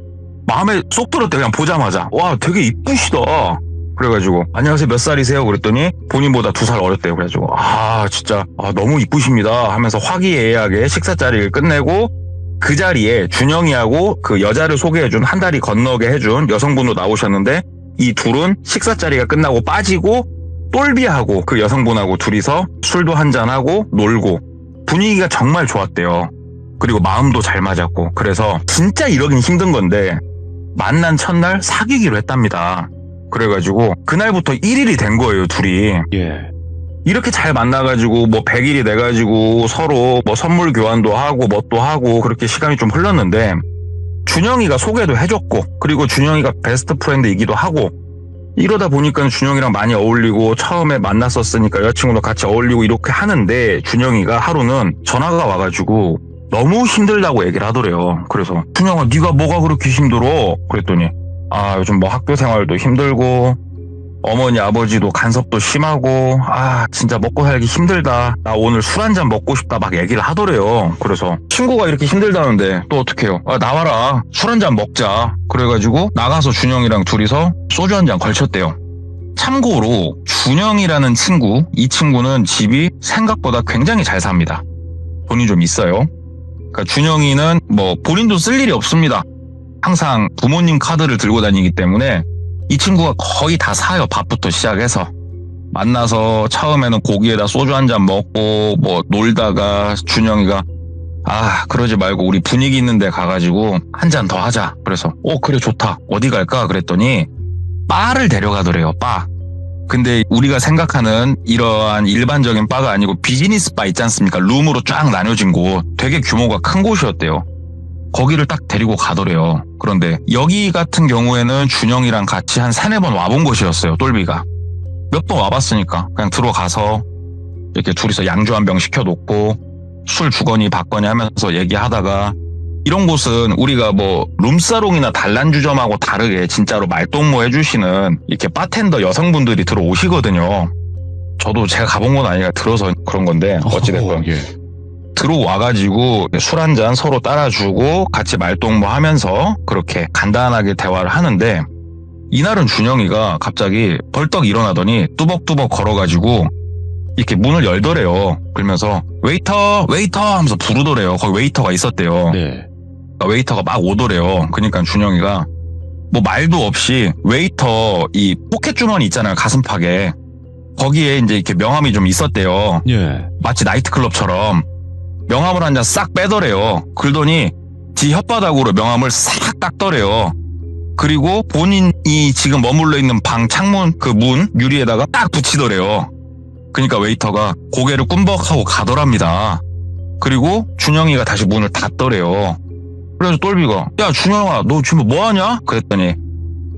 마음에 쏙 들었대요. 그냥 보자마자. 와 되게 이쁘시다. 그래가지고 안녕하세요 몇 살이세요? 그랬더니 본인보다 2살 어렸대요. 그래가지고 아 진짜 너무 이쁘십니다 하면서 화기애애하게 식사 자리를 끝내고 그 자리에 준영이하고 그 여자를 소개해준 한 달이 건너게 해준 여성분도 나오셨는데 이 둘은 식사 자리가 끝나고 빠지고 똘비하고 그 여성분하고 둘이서 술도 한잔하고 놀고 분위기가 정말 좋았대요. 그리고 마음도 잘 맞았고 그래서 진짜 이러긴 힘든 건데 만난 첫날 사귀기로 했답니다. 그래가지고 그날부터 1일이 된 거예요 둘이. 예. 이렇게 잘 만나가지고 뭐 100일이 돼가지고 서로 뭐 선물 교환도 하고 뭣도 하고 그렇게 시간이 좀 흘렀는데 준영이가 소개도 해줬고 그리고 준영이가 베스트 프렌드이기도 하고 이러다 보니까 준영이랑 많이 어울리고 처음에 만났었으니까 여자친구도 같이 어울리고 이렇게 하는데 준영이가 하루는 전화가 와가지고 너무 힘들다고 얘기를 하더래요. 그래서 준영아 네가 뭐가 그렇게 힘들어? 그랬더니 아 요즘 뭐 학교 생활도 힘들고 어머니 아버지도 간섭도 심하고 진짜 먹고 살기 힘들다. 나 오늘 술 한잔 먹고 싶다 막 얘기를 하더래요. 그래서 친구가 이렇게 힘들다는데 또 어떡해요. 나와라 술 한잔 먹자. 그래가지고 나가서 준영이랑 둘이서 소주 한잔 걸쳤대요. 참고로 준영이라는 친구, 이 친구는 집이 생각보다 굉장히 잘 삽니다. 돈이 좀 있어요. 그러니까 준영이는 뭐 본인도 쓸 일이 없습니다. 항상 부모님 카드를 들고 다니기 때문에 이 친구가 거의 다 사요. 밥부터 시작해서. 만나서 처음에는 고기에다 소주 한잔 먹고 뭐 놀다가 준영이가 그러지 말고 우리 분위기 있는 데 가가지고 한 잔 더 하자. 그래서 그래 좋다. 어디 갈까? 그랬더니 바를 데려가더래요. 바. 근데 우리가 생각하는 이러한 일반적인 바가 아니고 비즈니스 바 있지 않습니까? 룸으로 쫙 나뉘어진 곳. 되게 규모가 큰 곳이었대요. 거기를 딱 데리고 가더래요. 그런데 여기 같은 경우에는 준영이랑 같이 한 3-4번 와본 곳이었어요. 똘비가. 몇 번 와봤으니까 그냥 들어가서 이렇게 둘이서 양주 한 병 시켜놓고 술 주거니 받거니 하면서 얘기하다가 이런 곳은 우리가 뭐 룸사롱이나 단란주점하고 다르게 진짜로 말동무 해주시는 이렇게 바텐더 여성분들이 들어오시거든요. 저도 제가 가본 건 아니라 들어서 그런 건데 어찌됐건 예. 들어와가지고 술 한잔 서로 따라주고 같이 말동무 하면서 그렇게 간단하게 대화를 하는데 이날은 준영이가 갑자기 벌떡 일어나더니 뚜벅뚜벅 걸어가지고 이렇게 문을 열더래요. 그러면서 웨이터 하면서 부르더래요. 거기 웨이터가 있었대요. 네. 웨이터가 막 오더래요. 그러니까 준영이가 뭐 말도 없이 웨이터 이 포켓 주머니 있잖아요. 가슴팍에. 거기에 이제 이렇게 명함이 좀 있었대요. 예. 마치 나이트클럽처럼 명함을 한 장 싹 빼더래요. 그러더니 지 혓바닥으로 명함을 싹 닦더래요. 그리고 본인이 지금 머물러 있는 방 창문 그 문 유리에다가 딱 붙이더래요. 그러니까 웨이터가 고개를 꿈벅하고 가더랍니다. 그리고 준영이가 다시 문을 닫더래요. 그래서 똘비가 야 준영아 너 지금 뭐하냐? 그랬더니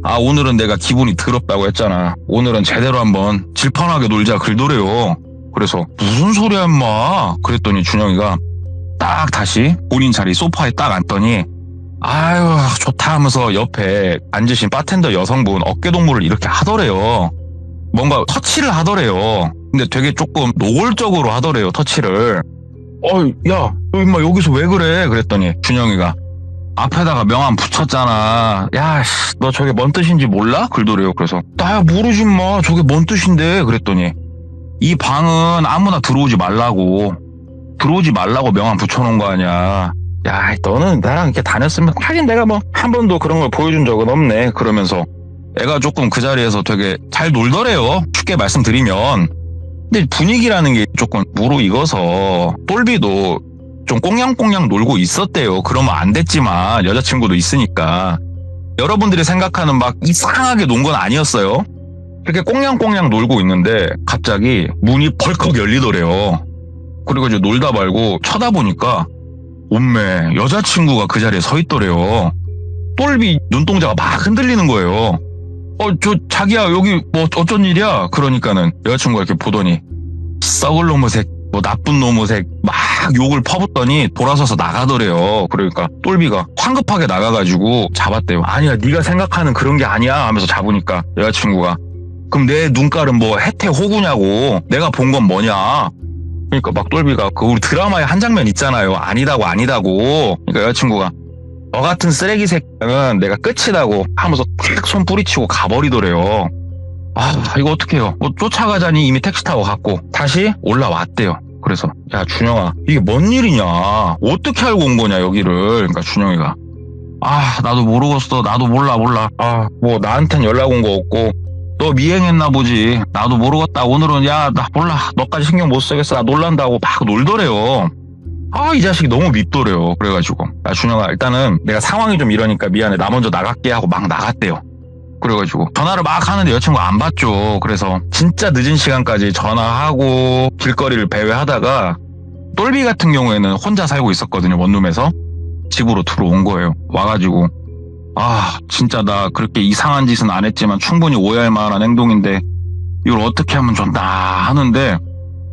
아 오늘은 내가 기분이 더럽다고 했잖아. 오늘은 제대로 한번 질펀하게 놀자 그러더래요. 그래서 무슨 소리야 임마. 그랬더니 준영이가 딱 다시 본인 자리 소파에 딱 앉더니 아유 좋다 하면서 옆에 앉으신 바텐더 여성분 어깨동무를 이렇게 하더래요. 뭔가 터치를 하더래요. 근데 되게 조금 노골적으로 하더래요. 터치를. 야 너 임마 여기서 왜 그래? 그랬더니 준영이가 앞에다가 명함 붙였잖아. 야, 너 저게 뭔 뜻인지 몰라? 그러더래요. 그래서 나 모르지 마. 저게 뭔 뜻인데? 그랬더니 이 방은 아무나 들어오지 말라고 명함 붙여놓은 거 아니야. 야, 너는 나랑 이렇게 다녔으면 하긴 내가 뭐 한 번도 그런 걸 보여준 적은 없네. 그러면서 애가 조금 그 자리에서 되게 잘 놀더래요. 쉽게 말씀드리면. 근데 분위기라는 게 조금 무르익어서 똘비도 좀 꽁냥꽁냥 놀고 있었대요. 그러면 안 됐지만 여자친구도 있으니까. 여러분들이 생각하는 막 이상하게 논 건 아니었어요. 이렇게 꽁냥꽁냥 놀고 있는데 갑자기 문이 벌컥 열리더래요. 그리고 이제 놀다 말고 쳐다보니까 엄매 여자친구가 그 자리에 서 있더래요. 똘비 눈동자가 막 흔들리는 거예요. 자기야 여기 뭐 어쩐 일이야? 그러니까는 여자친구가 이렇게 보더니 썩을 놈의 새 뭐 나쁜 놈의 새 막 욕을 퍼붓더니 돌아서서 나가더래요. 그러니까 똘비가 황급하게 나가가지고 잡았대요. 아니야 네가 생각하는 그런 게 아니야 하면서 잡으니까 여자친구가 그럼 내 눈깔은 뭐 혜태 호구냐고 내가 본 건 뭐냐. 그러니까 막 똘비가 그 우리 드라마에 한 장면 있잖아요. 아니다고 그러니까 여자친구가 너 같은 쓰레기 새끼는 내가 끝이다고 하면서 탁 손 뿌리치고 가버리더래요. 이거 어떡해요. 뭐 쫓아가자니 이미 택시 타고 갔고 다시 올라왔대요. 그래서 야 준영아 이게 뭔 일이냐. 어떻게 알고 온 거냐 여기를. 그러니까 준영이가 나도 모르겠어. 나도 몰라. 뭐 나한텐 연락 온 거 없고 너 미행했나 보지. 나도 모르겠다. 오늘은 야 나 몰라. 너까지 신경 못 쓰겠어. 나 놀란다고 막 놀더래요. 이 자식이 너무 밉더래요. 그래가지고 야 준영아 일단은 내가 상황이 좀 이러니까 미안해. 나 먼저 나갈게 하고 막 나갔대요. 그래가지고 전화를 막 하는데 여자친구가 안 받죠. 그래서 진짜 늦은 시간까지 전화하고 길거리를 배회하다가 똘비 같은 경우에는 혼자 살고 있었거든요. 원룸에서. 집으로 들어온 거예요. 와가지고 진짜 나 그렇게 이상한 짓은 안 했지만 충분히 오해할 만한 행동인데 이걸 어떻게 하면 좋나 하는데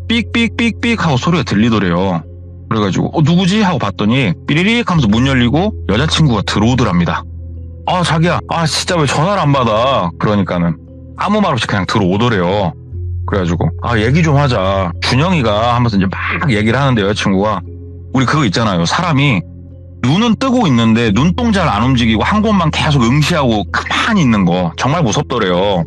삑삑삑삑 하고 소리가 들리더래요. 그래가지고 누구지? 하고 봤더니 삐리릭 하면서 문 열리고 여자친구가 들어오더랍니다. 자기야 진짜 왜 전화를 안 받아. 그러니까는 아무 말 없이 그냥 들어오더래요. 그래가지고 얘기 좀 하자. 준영이가 하면서 이제 막 얘기를 하는데 여자친구가 우리 그거 있잖아요. 사람이 눈은 뜨고 있는데 눈동자를 안 움직이고 한 곳만 계속 응시하고 가만히 있는 거 정말 무섭더래요.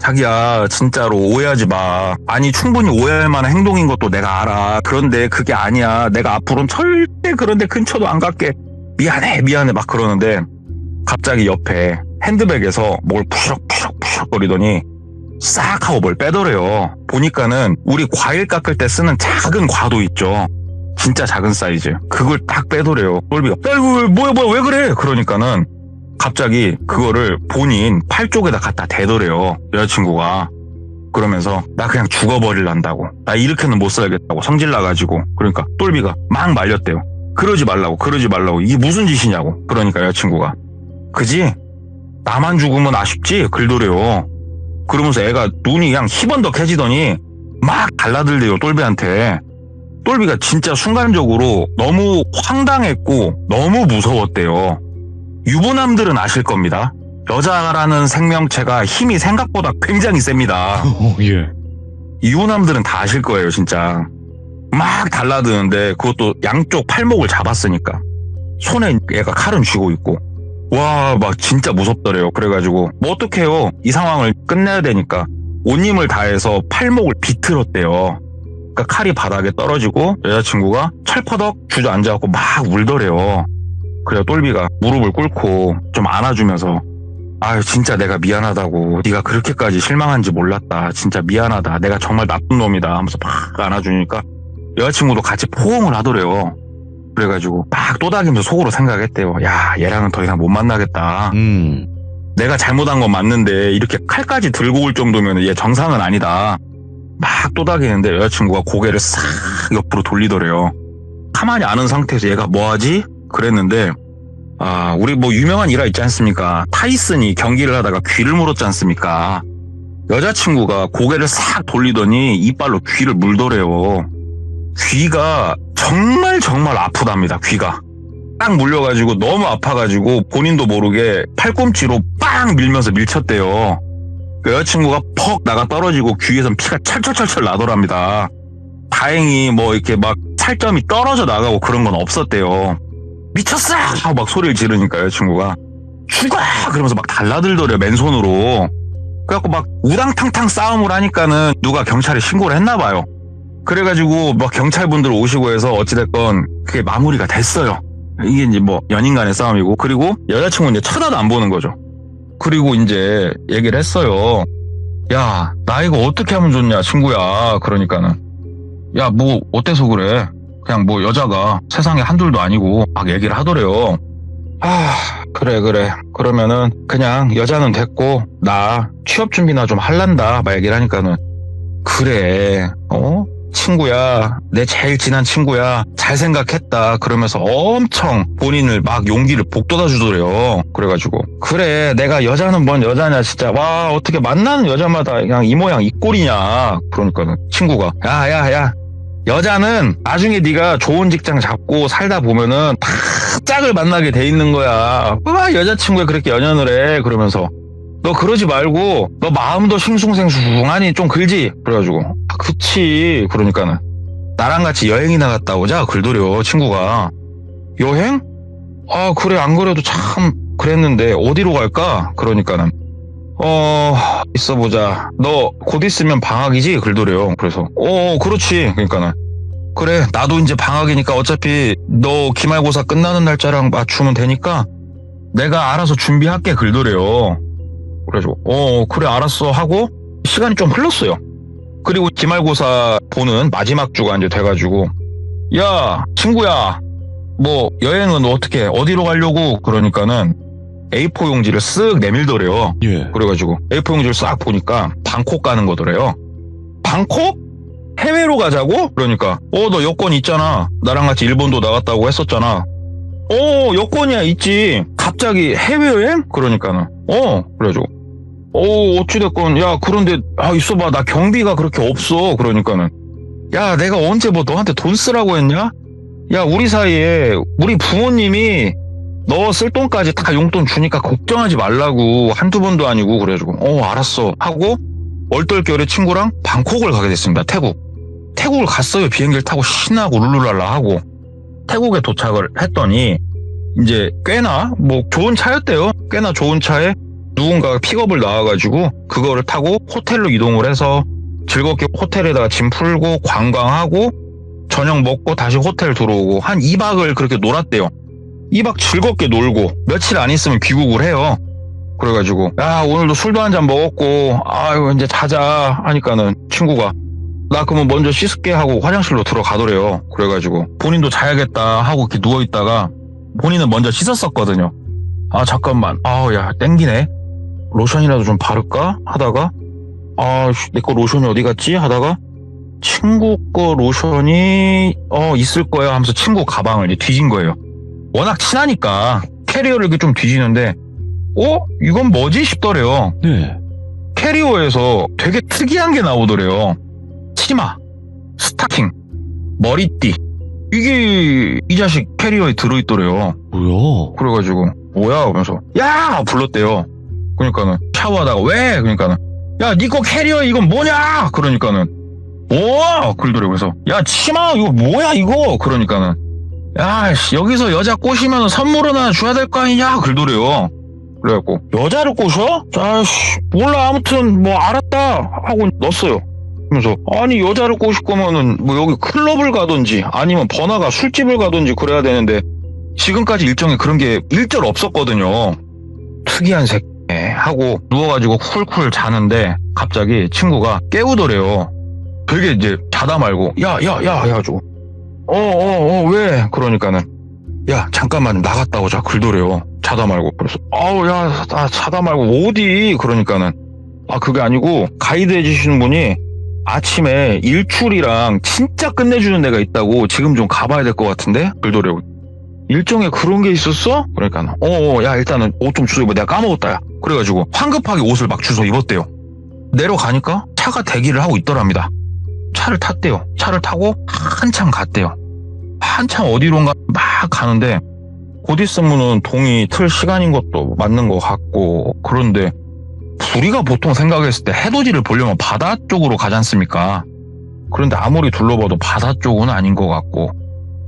자기야 진짜로 오해하지 마. 아니 충분히 오해할 만한 행동인 것도 내가 알아. 그런데 그게 아니야. 내가 앞으로는 절대 그런데 근처도 안 갈게. 미안해 막 그러는데 갑자기 옆에 핸드백에서 뭘 푸석푸석 거리더니 싹 하고 뭘 빼더래요. 보니까는 우리 과일 깎을 때 쓰는 작은 과도 있죠. 진짜 작은 사이즈. 그걸 딱 빼더래요. 똘비가 이거 뭐야 왜 그래? 그러니까는 갑자기 그거를 본인 팔 쪽에다 갖다 대더래요. 여자친구가. 그러면서 나 그냥 죽어버릴란다고. 나 이렇게는 못 살겠다고 성질 나가지고. 그러니까 똘비가 막 말렸대요. 그러지 말라고. 이게 무슨 짓이냐고. 그러니까 여자친구가 그지? 나만 죽으면 아쉽지? 그러더래요. 그러면서 애가 눈이 그냥 희번덕해지더니 막 달라들대요. 똘비한테. 똘비가 진짜 순간적으로 너무 황당했고 너무 무서웠대요. 유부남들은 아실 겁니다. 여자라는 생명체가 힘이 생각보다 굉장히 셉니다. 예. 유부남들은 다 아실 거예요, 진짜. 막 달라드는데 그것도 양쪽 팔목을 잡았으니까. 손에 얘가 칼은 쥐고 있고. 와, 막 진짜 무섭더래요. 그래가지고 뭐 어떡해요. 이 상황을 끝내야 되니까 온 힘을 다해서 팔목을 비틀었대요. 그러니까 칼이 바닥에 떨어지고 여자친구가 철퍼덕 주저앉아갖고 막 울더래요. 그래서 똘비가 무릎을 꿇고 좀 안아주면서 아유 진짜 내가 미안하다고, 네가 그렇게까지 실망한지 몰랐다, 진짜 미안하다, 내가 정말 나쁜 놈이다 하면서 막 안아주니까 여자친구도 같이 포옹을 하더래요. 그래가지고 막 또닥이면서 속으로 생각했대요. 야, 얘랑은 더 이상 못 만나겠다. 내가 잘못한 건 맞는데 이렇게 칼까지 들고 올 정도면 얘 정상은 아니다. 막 또닥이는데 여자친구가 고개를 싹 옆으로 돌리더래요. 가만히 아는 상태에서 얘가 뭐하지? 그랬는데 우리 뭐 유명한 일화 있지 않습니까? 타이슨이 경기를 하다가 귀를 물었지 않습니까? 여자친구가 고개를 싹 돌리더니 이빨로 귀를 물더래요. 귀가 정말 아프답니다. 귀가 딱 물려가지고 너무 아파가지고 본인도 모르게 팔꿈치로 빵 밀면서 밀쳤대요. 그 여자친구가 퍽 나가 떨어지고 귀에선 피가 철철철철 나더랍니다. 다행히 뭐 이렇게 막 살점이 떨어져 나가고 그런 건 없었대요. 미쳤어! 하고 막 소리를 지르니까 여자친구가 죽어! 그러면서 막 달라들더래요, 맨손으로. 그래갖고 막 우당탕탕 싸움을 하니까는 누가 경찰에 신고를 했나봐요. 그래가지고 막 경찰분들 오시고 해서 어찌됐건 그게 마무리가 됐어요. 이게 이제 뭐 연인 간의 싸움이고, 그리고 여자친구는 이제 쳐다도 안 보는 거죠. 그리고 이제 얘기를 했어요. 야, 나 이거 어떻게 하면 좋냐, 친구야. 그러니까는 야, 뭐 어때서 그래? 그냥 뭐 여자가 세상에 한둘도 아니고 막 얘기를 하더래요. 그래. 그러면은 그냥 여자는 됐고 나 취업 준비나 좀 할란다. 막 얘기를 하니까는 그래. 친구야, 내 제일 친한 친구야, 잘 생각했다. 그러면서 엄청 본인을 막 용기를 북돋아 주더래요. 그래가지고 그래, 내가 여자는 뭔 여자냐 진짜. 와, 어떻게 만나는 여자마다 그냥 이 모양 이 꼴이냐. 그러니까는 친구가 야, 여자는 나중에 네가 좋은 직장 잡고 살다 보면은 다 짝을 만나게 돼 있는 거야. 여자친구에 그렇게 연연을 해. 그러면서 너 그러지 말고 너 마음도 싱숭생숭하니 좀 글지. 그래가지고 그치. 그러니까는 나랑 같이 여행이나 갔다 오자. 글더려 친구가. 여행? 그래, 안 그래도 참 그랬는데 어디로 갈까? 그러니까는 있어보자. 너 곧 있으면 방학이지? 글더래요. 그래서 그렇지. 그러니까는 그래, 나도 이제 방학이니까 어차피 너 기말고사 끝나는 날짜랑 맞추면 되니까 내가 알아서 준비할게. 글더래요. 그래가지고 그래 알았어 하고 시간이 좀 흘렀어요. 그리고 기말고사 보는 마지막 주가 이제 돼가지고 야, 친구야, 뭐 여행은 어떻게 어디로 가려고? 그러니까는 A4 용지를 쓱 내밀더래요. 예. 그래가지고 A4 용지를 싹 보니까 방콕 가는 거더래요. 방콕? 해외로 가자고? 그러니까 너 여권 있잖아. 나랑 같이 일본도 나갔다고 했었잖아. 여권이야 있지. 갑자기 해외여행? 그러니까는 그래가지고 어찌됐건 야, 그런데 있어봐, 나 경비가 그렇게 없어. 그러니까는 야, 내가 언제 뭐 너한테 돈 쓰라고 했냐? 야, 우리 사이에 우리 부모님이 너 쓸 돈까지 다 용돈 주니까 걱정하지 말라고. 한두 번도 아니고. 그래가지고 알았어 하고 얼떨결에 친구랑 방콕을 가게 됐습니다. 태국을 갔어요. 비행기를 타고 신나고 룰루랄라 하고 태국에 도착을 했더니 이제 꽤나 뭐 좋은 차였대요. 꽤나 좋은 차에 누군가가 픽업을 나와가지고 그거를 타고 호텔로 이동을 해서 즐겁게 호텔에다가 짐 풀고 관광하고 저녁 먹고 다시 호텔 들어오고 한 2박을 그렇게 놀았대요. 2박 즐겁게 놀고 며칠 안 있으면 귀국을 해요. 그래가지고 야, 오늘도 술도 한잔 먹었고 이제 자자 하니까는 친구가 나 그러면 먼저 씻을게 하고 화장실로 들어가더래요. 그래가지고 본인도 자야겠다 하고 이렇게 누워있다가 본인은 먼저 씻었었거든요. 잠깐만, 야, 땡기네. 로션이라도 좀 바를까? 하다가 내 거 로션이 어디 갔지? 하다가 친구 거 로션이 있을 거야 하면서 친구 가방을 이제 뒤진 거예요. 워낙 친하니까 캐리어를 이렇게 좀 뒤지는데 이건 뭐지? 싶더래요. 네. 캐리어에서 되게 특이한 게 나오더래요. 치마, 스타킹, 머리띠, 이게 이 자식 캐리어에 들어있더래요. 뭐야? 그래가지고 뭐야? 하면서 야! 불렀대요. 그러니까는 샤워하다가 왜? 그러니까는 야, 니 거 캐리어 이건 뭐냐? 그러니까는 그러더래요. 그래서 야, 치마 이거 뭐야 이거? 그러니까는 야, 여기서 여자 꼬시면 선물 하나 줘야 될 거 아니냐? 그러더래요. 그래갖고 여자를 꼬셔? 아씨 몰라 아무튼 뭐 알았다 하고 넣었어요. 그러면서 아니 여자를 꼬실 거면은 뭐 여기 클럽을 가든지 아니면 번화가 술집을 가든지 그래야 되는데 지금까지 일정에 그런 게 일절 없었거든요. 특이한 새끼 하고 누워가지고 쿨쿨 자는데 갑자기 친구가 깨우더래요. 되게 이제 자다 말고 야 해가지고 왜? 그러니까는 야 잠깐만 나갔다 오자 긁더래요. 자다 말고. 그래서 나 자다 말고 어디? 그러니까는 그게 아니고 가이드 해주시는 분이 아침에 일출이랑 진짜 끝내주는 데가 있다고 지금 좀 가봐야 될 것 같은데? 긁더래요. 일정에 그런 게 있었어? 그러니까 야 일단은 옷 좀 주워 입어. 내가 까먹었다 야. 그래가지고 황급하게 옷을 막 주워 입었대요. 내려가니까 차가 대기를 하고 있더랍니다. 차를 탔대요. 차를 타고 한참 갔대요. 한참 어디론가 막 가는데 곧 있으면은 동이 틀 시간인 것도 맞는 것 같고 그런데 우리가 보통 생각했을 때 해돋이를 보려면 바다 쪽으로 가지 않습니까? 그런데 아무리 둘러봐도 바다 쪽은 아닌 것 같고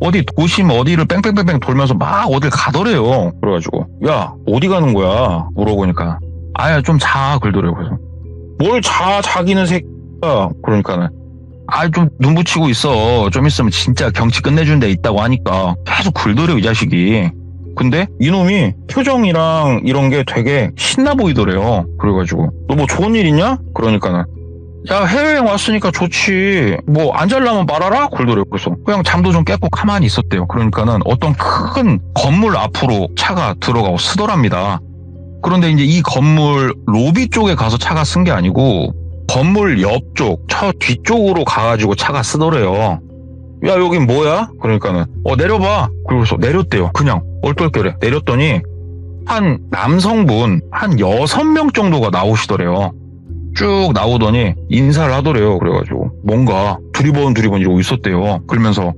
어디 도심 어디를 뺑뺑뺑뺑 돌면서 막 어딜 가더래요. 그래가지고 야 어디 가는 거야? 물어보니까 아야 좀 자 그러더래요. 그래서 뭘 자기는 새끼야. 그러니까는 좀 눈 붙이고 있어. 좀 있으면 진짜 경치 끝내준 데 있다고 하니까 계속 굴더래요 이 자식이. 근데 이놈이 표정이랑 이런 게 되게 신나 보이더래요. 그래가지고 너 뭐 좋은 일 있냐? 그러니까는 야 해외여행 왔으니까 좋지 뭐 안 잘라면 말아라? 그러더래요. 그래서 그냥 잠도 좀 깨고 가만히 있었대요. 그러니까는 어떤 큰 건물 앞으로 차가 들어가고 쓰더랍니다. 그런데 이제 이 건물 로비 쪽에 가서 차가 쓴 게 아니고 건물 옆쪽 차 뒤쪽으로 가가지고 차가 쓰더래요. 야 여긴 뭐야? 그러니까는 내려봐. 그래서 내렸대요. 그냥 얼떨결에 내렸더니 한 남성분 한 6명 정도가 나오시더래요. 쭉 나오더니 인사를 하더래요. 그래가지고 뭔가 두리번 이러고 있었대요. 그러면서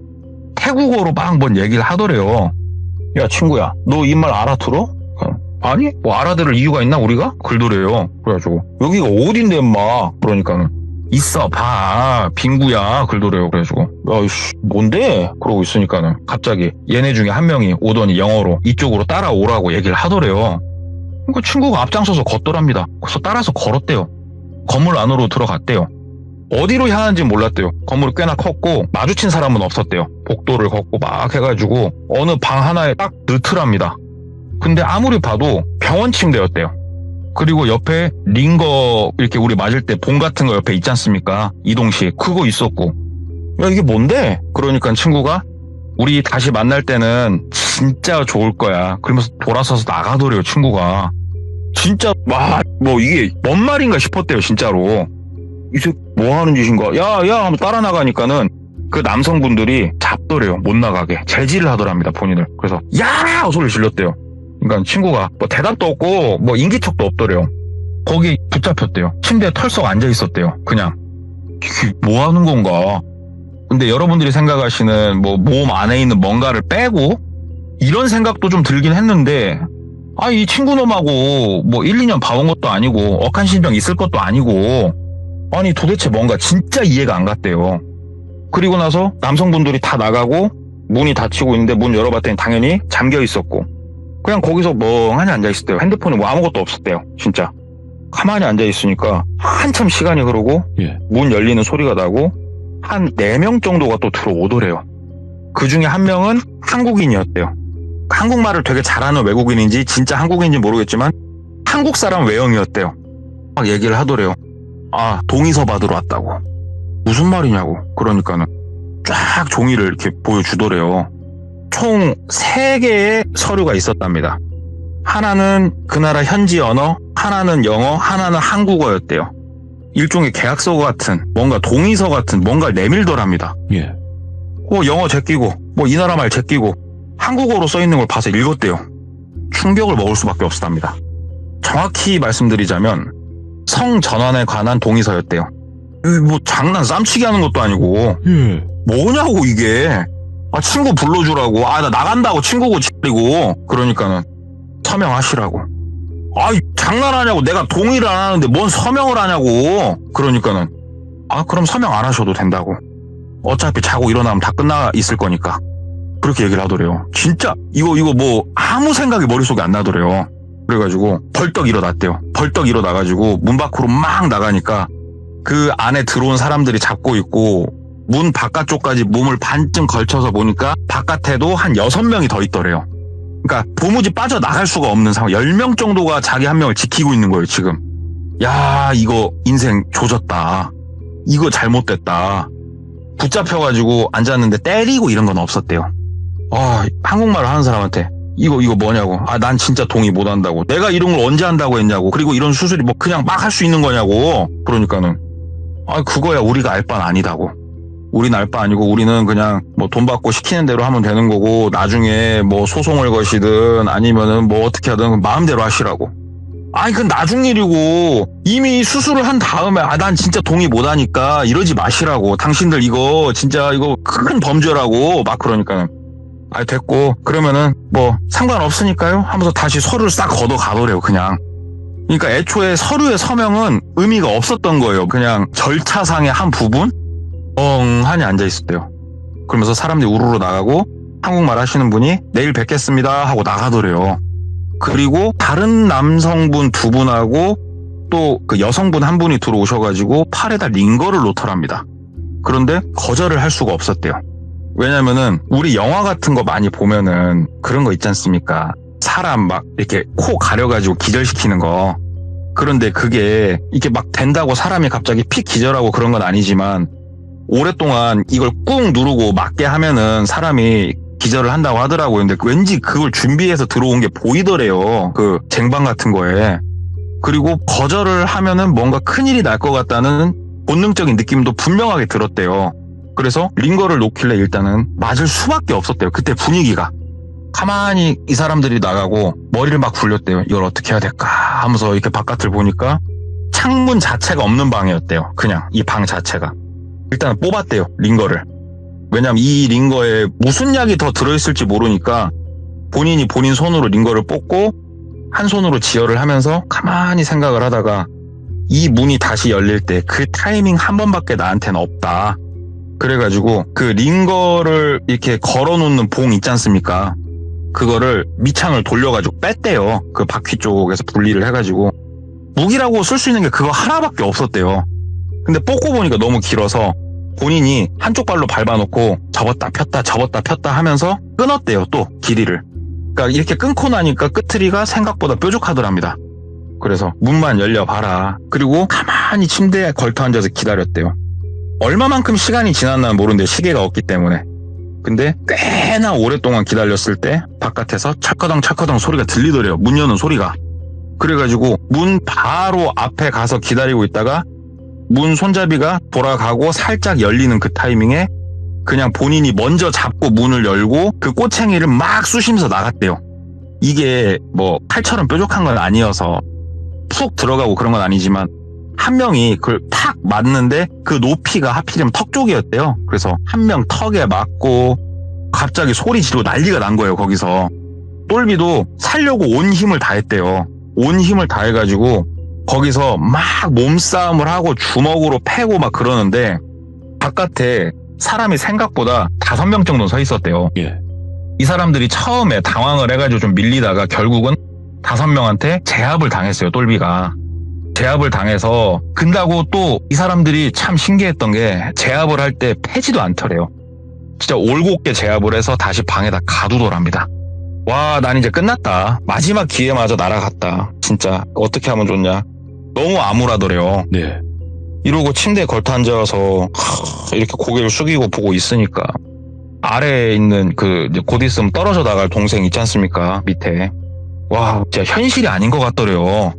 태국어로 막 뭔 얘기를 하더래요. 야 친구야 너 이 말 알아들어? 아니 뭐 알아들을 이유가 있나 우리가? 그러더래요. 그래가지고 여기가 어딘데 인마? 그러니까는 있어 봐 빙구야 그러더래요. 그래가지고 야이씨 뭔데? 그러고 있으니까는 갑자기 얘네 중에 한 명이 오더니 영어로 이쪽으로 따라오라고 얘기를 하더래요. 그 친구가 앞장서서 걷더랍니다. 그래서 따라서 걸었대요. 건물 안으로 들어갔대요. 어디로 향하는지 몰랐대요. 건물이 꽤나 컸고 마주친 사람은 없었대요. 복도를 걷고 막 해가지고 어느 방 하나에 딱 넣더랍니다. 근데 아무리 봐도 병원 침대였대요. 그리고 옆에 링거 이렇게 우리 맞을 때 봉 같은 거 옆에 있지 않습니까? 이동식 그거 있었고 야 이게 뭔데? 그러니까 친구가 우리 다시 만날 때는 진짜 좋을 거야. 그러면서 돌아서서 나가더래요. 친구가 진짜 뭐 이게 뭔 말인가 싶었대요. 진짜로 이 새끼 뭐 하는 짓인가? 야 하면 따라 나가니까는 그 남성분들이 잡더래요. 못 나가게 제지를 하더랍니다. 본인을. 그래서 야 소리를 질렀대요. 그러니까 친구가 뭐 대답도 없고 뭐 인기척도 없더래요. 거기 붙잡혔대요. 침대에 털썩 앉아 있었대요. 그냥 이게 뭐 하는 건가? 근데 여러분들이 생각하시는 뭐 몸 안에 있는 뭔가를 빼고 이런 생각도 좀 들긴 했는데 이 친구놈하고 뭐 1, 2년 봐온 것도 아니고 억한신병 있을 것도 아니고 아니 도대체 뭔가 진짜 이해가 안 갔대요. 그리고 나서 남성분들이 다 나가고 문이 닫히고 있는데 문 열어봤더니 당연히 잠겨 있었고 그냥 거기서 멍하니 앉아있었대요. 핸드폰에 뭐 아무것도 없었대요. 진짜 가만히 앉아있으니까 한참 시간이 흐르고 문 열리는 소리가 나고 한 4명 정도가 또 들어오더래요. 그 중에 한 명은 한국인이었대요. 한국말을 되게 잘하는 외국인인지 진짜 한국인인지 모르겠지만 한국 사람 외형이었대요. 막 얘기를 하더래요. 동의서 받으러 왔다고. 무슨 말이냐고. 그러니까는 쫙 종이를 이렇게 보여주더래요. 총 3개의 서류가 있었답니다. 하나는 그 나라 현지 언어, 하나는 영어, 하나는 한국어였대요. 일종의 계약서 같은 뭔가 동의서 같은 뭔가를 내밀더랍니다. 영어 제끼고 뭐 이 나라 말 제끼고 한국어로 써있는 걸 봐서 읽었대요. 충격을 먹을 수밖에 없었답니다. 정확히 말씀드리자면 성전환에 관한 동의서였대요. 뭐 장난 쌈치기 하는 것도 아니고 뭐냐고 이게. 친구 불러주라고. 나 나간다고 친구고 지리고. 그러니까는 서명하시라고. 장난하냐고. 내가 동의를 안 하는데 뭔 서명을 하냐고. 그러니까는 그럼 서명 안 하셔도 된다고. 어차피 자고 일어나면 다 끝나 있을 거니까. 그렇게 얘기를 하더래요. 진짜 이거 뭐 아무 생각이 머릿속에 안 나더래요. 그래가지고 벌떡 일어났대요. 벌떡 일어나가지고 문 밖으로 막 나가니까 그 안에 들어온 사람들이 잡고 있고 문 바깥쪽까지 몸을 반쯤 걸쳐서 보니까 바깥에도 한 6명이 더 있더래요. 그러니까 도무지 빠져나갈 수가 없는 상황. 10명 정도가 자기 한 명을 지키고 있는 거예요, 지금. 야, 이거 인생 조졌다. 이거 잘못됐다. 붙잡혀가지고 앉았는데 때리고 이런 건 없었대요. 한국말을 하는 사람한테 이거 뭐냐고. 난 진짜 동의 못 한다고. 내가 이런 걸 언제 한다고 했냐고. 그리고 이런 수술이 뭐 그냥 막 할 수 있는 거냐고. 그러니까는 그거야 우리가 알 바는 아니다고. 우리는 알 바 아니고 우리는 그냥 뭐 돈 받고 시키는 대로 하면 되는 거고 나중에 뭐 소송을 거시든 아니면은 뭐 어떻게 하든 마음대로 하시라고. 그건 나중 일이고 이미 수술을 한 다음에 난 진짜 동의 못 하니까 이러지 마시라고. 당신들 이거 진짜 이거 큰 범죄라고 막 그러니까는 됐고 그러면은 뭐 상관없으니까요 하면서 다시 서류를 싹 걷어 가더래요 그냥. 그러니까 애초에 서류의 서명은 의미가 없었던 거예요. 그냥 절차상의 한 부분? 엉하니 앉아있었대요. 그러면서 사람들이 우르르 나가고 한국말 하시는 분이 내일 뵙겠습니다 하고 나가더래요. 그리고 다른 남성분 2분하고 또 그 여성분 1분이 들어오셔가지고 팔에다 링거를 놓더랍니다. 그런데 거절을 할 수가 없었대요. 왜냐면은 우리 영화 같은 거 많이 보면은 그런 거 있지 않습니까? 사람 막 이렇게 코 가려가지고 기절시키는 거. 그런데 그게 이렇게 막 된다고 사람이 갑자기 픽 기절하고 그런 건 아니지만 오랫동안 이걸 꾹 누르고 맞게 하면은 사람이 기절을 한다고 하더라고요. 근데 왠지 그걸 준비해서 들어온 게 보이더래요. 그 쟁반 같은 거에. 그리고 거절을 하면은 뭔가 큰일이 날 것 같다는 본능적인 느낌도 분명하게 들었대요. 그래서 링거를 놓길래 일단은 맞을 수밖에 없었대요. 그때 분위기가. 가만히 이 사람들이 나가고 머리를 막 굴렸대요. 이걸 어떻게 해야 될까 하면서 이렇게 바깥을 보니까 창문 자체가 없는 방이었대요. 그냥 이 방 자체가. 일단 뽑았대요. 링거를. 왜냐면 이 링거에 무슨 약이 더 들어있을지 모르니까 본인이 본인 손으로 링거를 뽑고 한 손으로 지혈을 하면서 가만히 생각을 하다가 이 문이 다시 열릴 때 그 타이밍 한 번밖에 나한테는 없다. 그래가지고 그 링거를 이렇게 걸어놓는 봉 있지 않습니까? 그거를 밑창을 돌려가지고 뺐대요. 그 바퀴 쪽에서 분리를 해가지고. 무기라고 쓸 수 있는 게 그거 하나밖에 없었대요. 근데 뽑고 보니까 너무 길어서 본인이 한쪽 발로 밟아놓고 접었다 폈다 하면서 끊었대요. 또 길이를. 그러니까 이렇게 끊고 나니까 끄트리가 생각보다 뾰족하더랍니다. 그래서 문만 열려봐라. 그리고 가만히 침대에 걸터 앉아서 기다렸대요. 얼마만큼 시간이 지났나 모르는데 시계가 없기 때문에. 근데 꽤나 오랫동안 기다렸을 때 바깥에서 철커덩 소리가 들리더래요. 문 여는 소리가. 그래가지고 문 바로 앞에 가서 기다리고 있다가 문 손잡이가 돌아가고 살짝 열리는 그 타이밍에 그냥 본인이 먼저 잡고 문을 열고 그 꼬챙이를 막 쑤시면서 나갔대요. 이게 뭐 칼처럼 뾰족한 건 아니어서 푹 들어가고 그런 건 아니지만 한 명이 그걸 탁 맞는데 그 높이가 하필이면 턱 쪽이었대요. 그래서 한 명 턱에 맞고 갑자기 소리 지르고 난리가 난 거예요. 거기서 똘비도 살려고 온 힘을 다했대요. 온 힘을 다해가지고 거기서 막 몸싸움을 하고 주먹으로 패고 막 그러는데 바깥에 사람이 생각보다 5명 정도 서 있었대요. 예. 이 사람들이 처음에 당황을 해가지고 좀 밀리다가 결국은 5명한테 제압을 당했어요. 똘비가. 제압을 당해서 근다고 또 이 사람들이 참 신기했던 게 제압을 할 때 패지도 않더래요. 진짜 올곧게 제압을 해서 다시 방에다 가두더랍니다. 와, 난 이제 끝났다. 마지막 기회마저 날아갔다. 진짜 어떻게 하면 좋냐. 너무 암울하더래요. 네. 이러고 침대에 걸터 앉아서 이렇게 고개를 숙이고 보고 있으니까 아래에 있는 곧 있으면 떨어져 나갈 동생 있지 않습니까? 밑에. 와, 진짜 현실이 아닌 것 같더래요.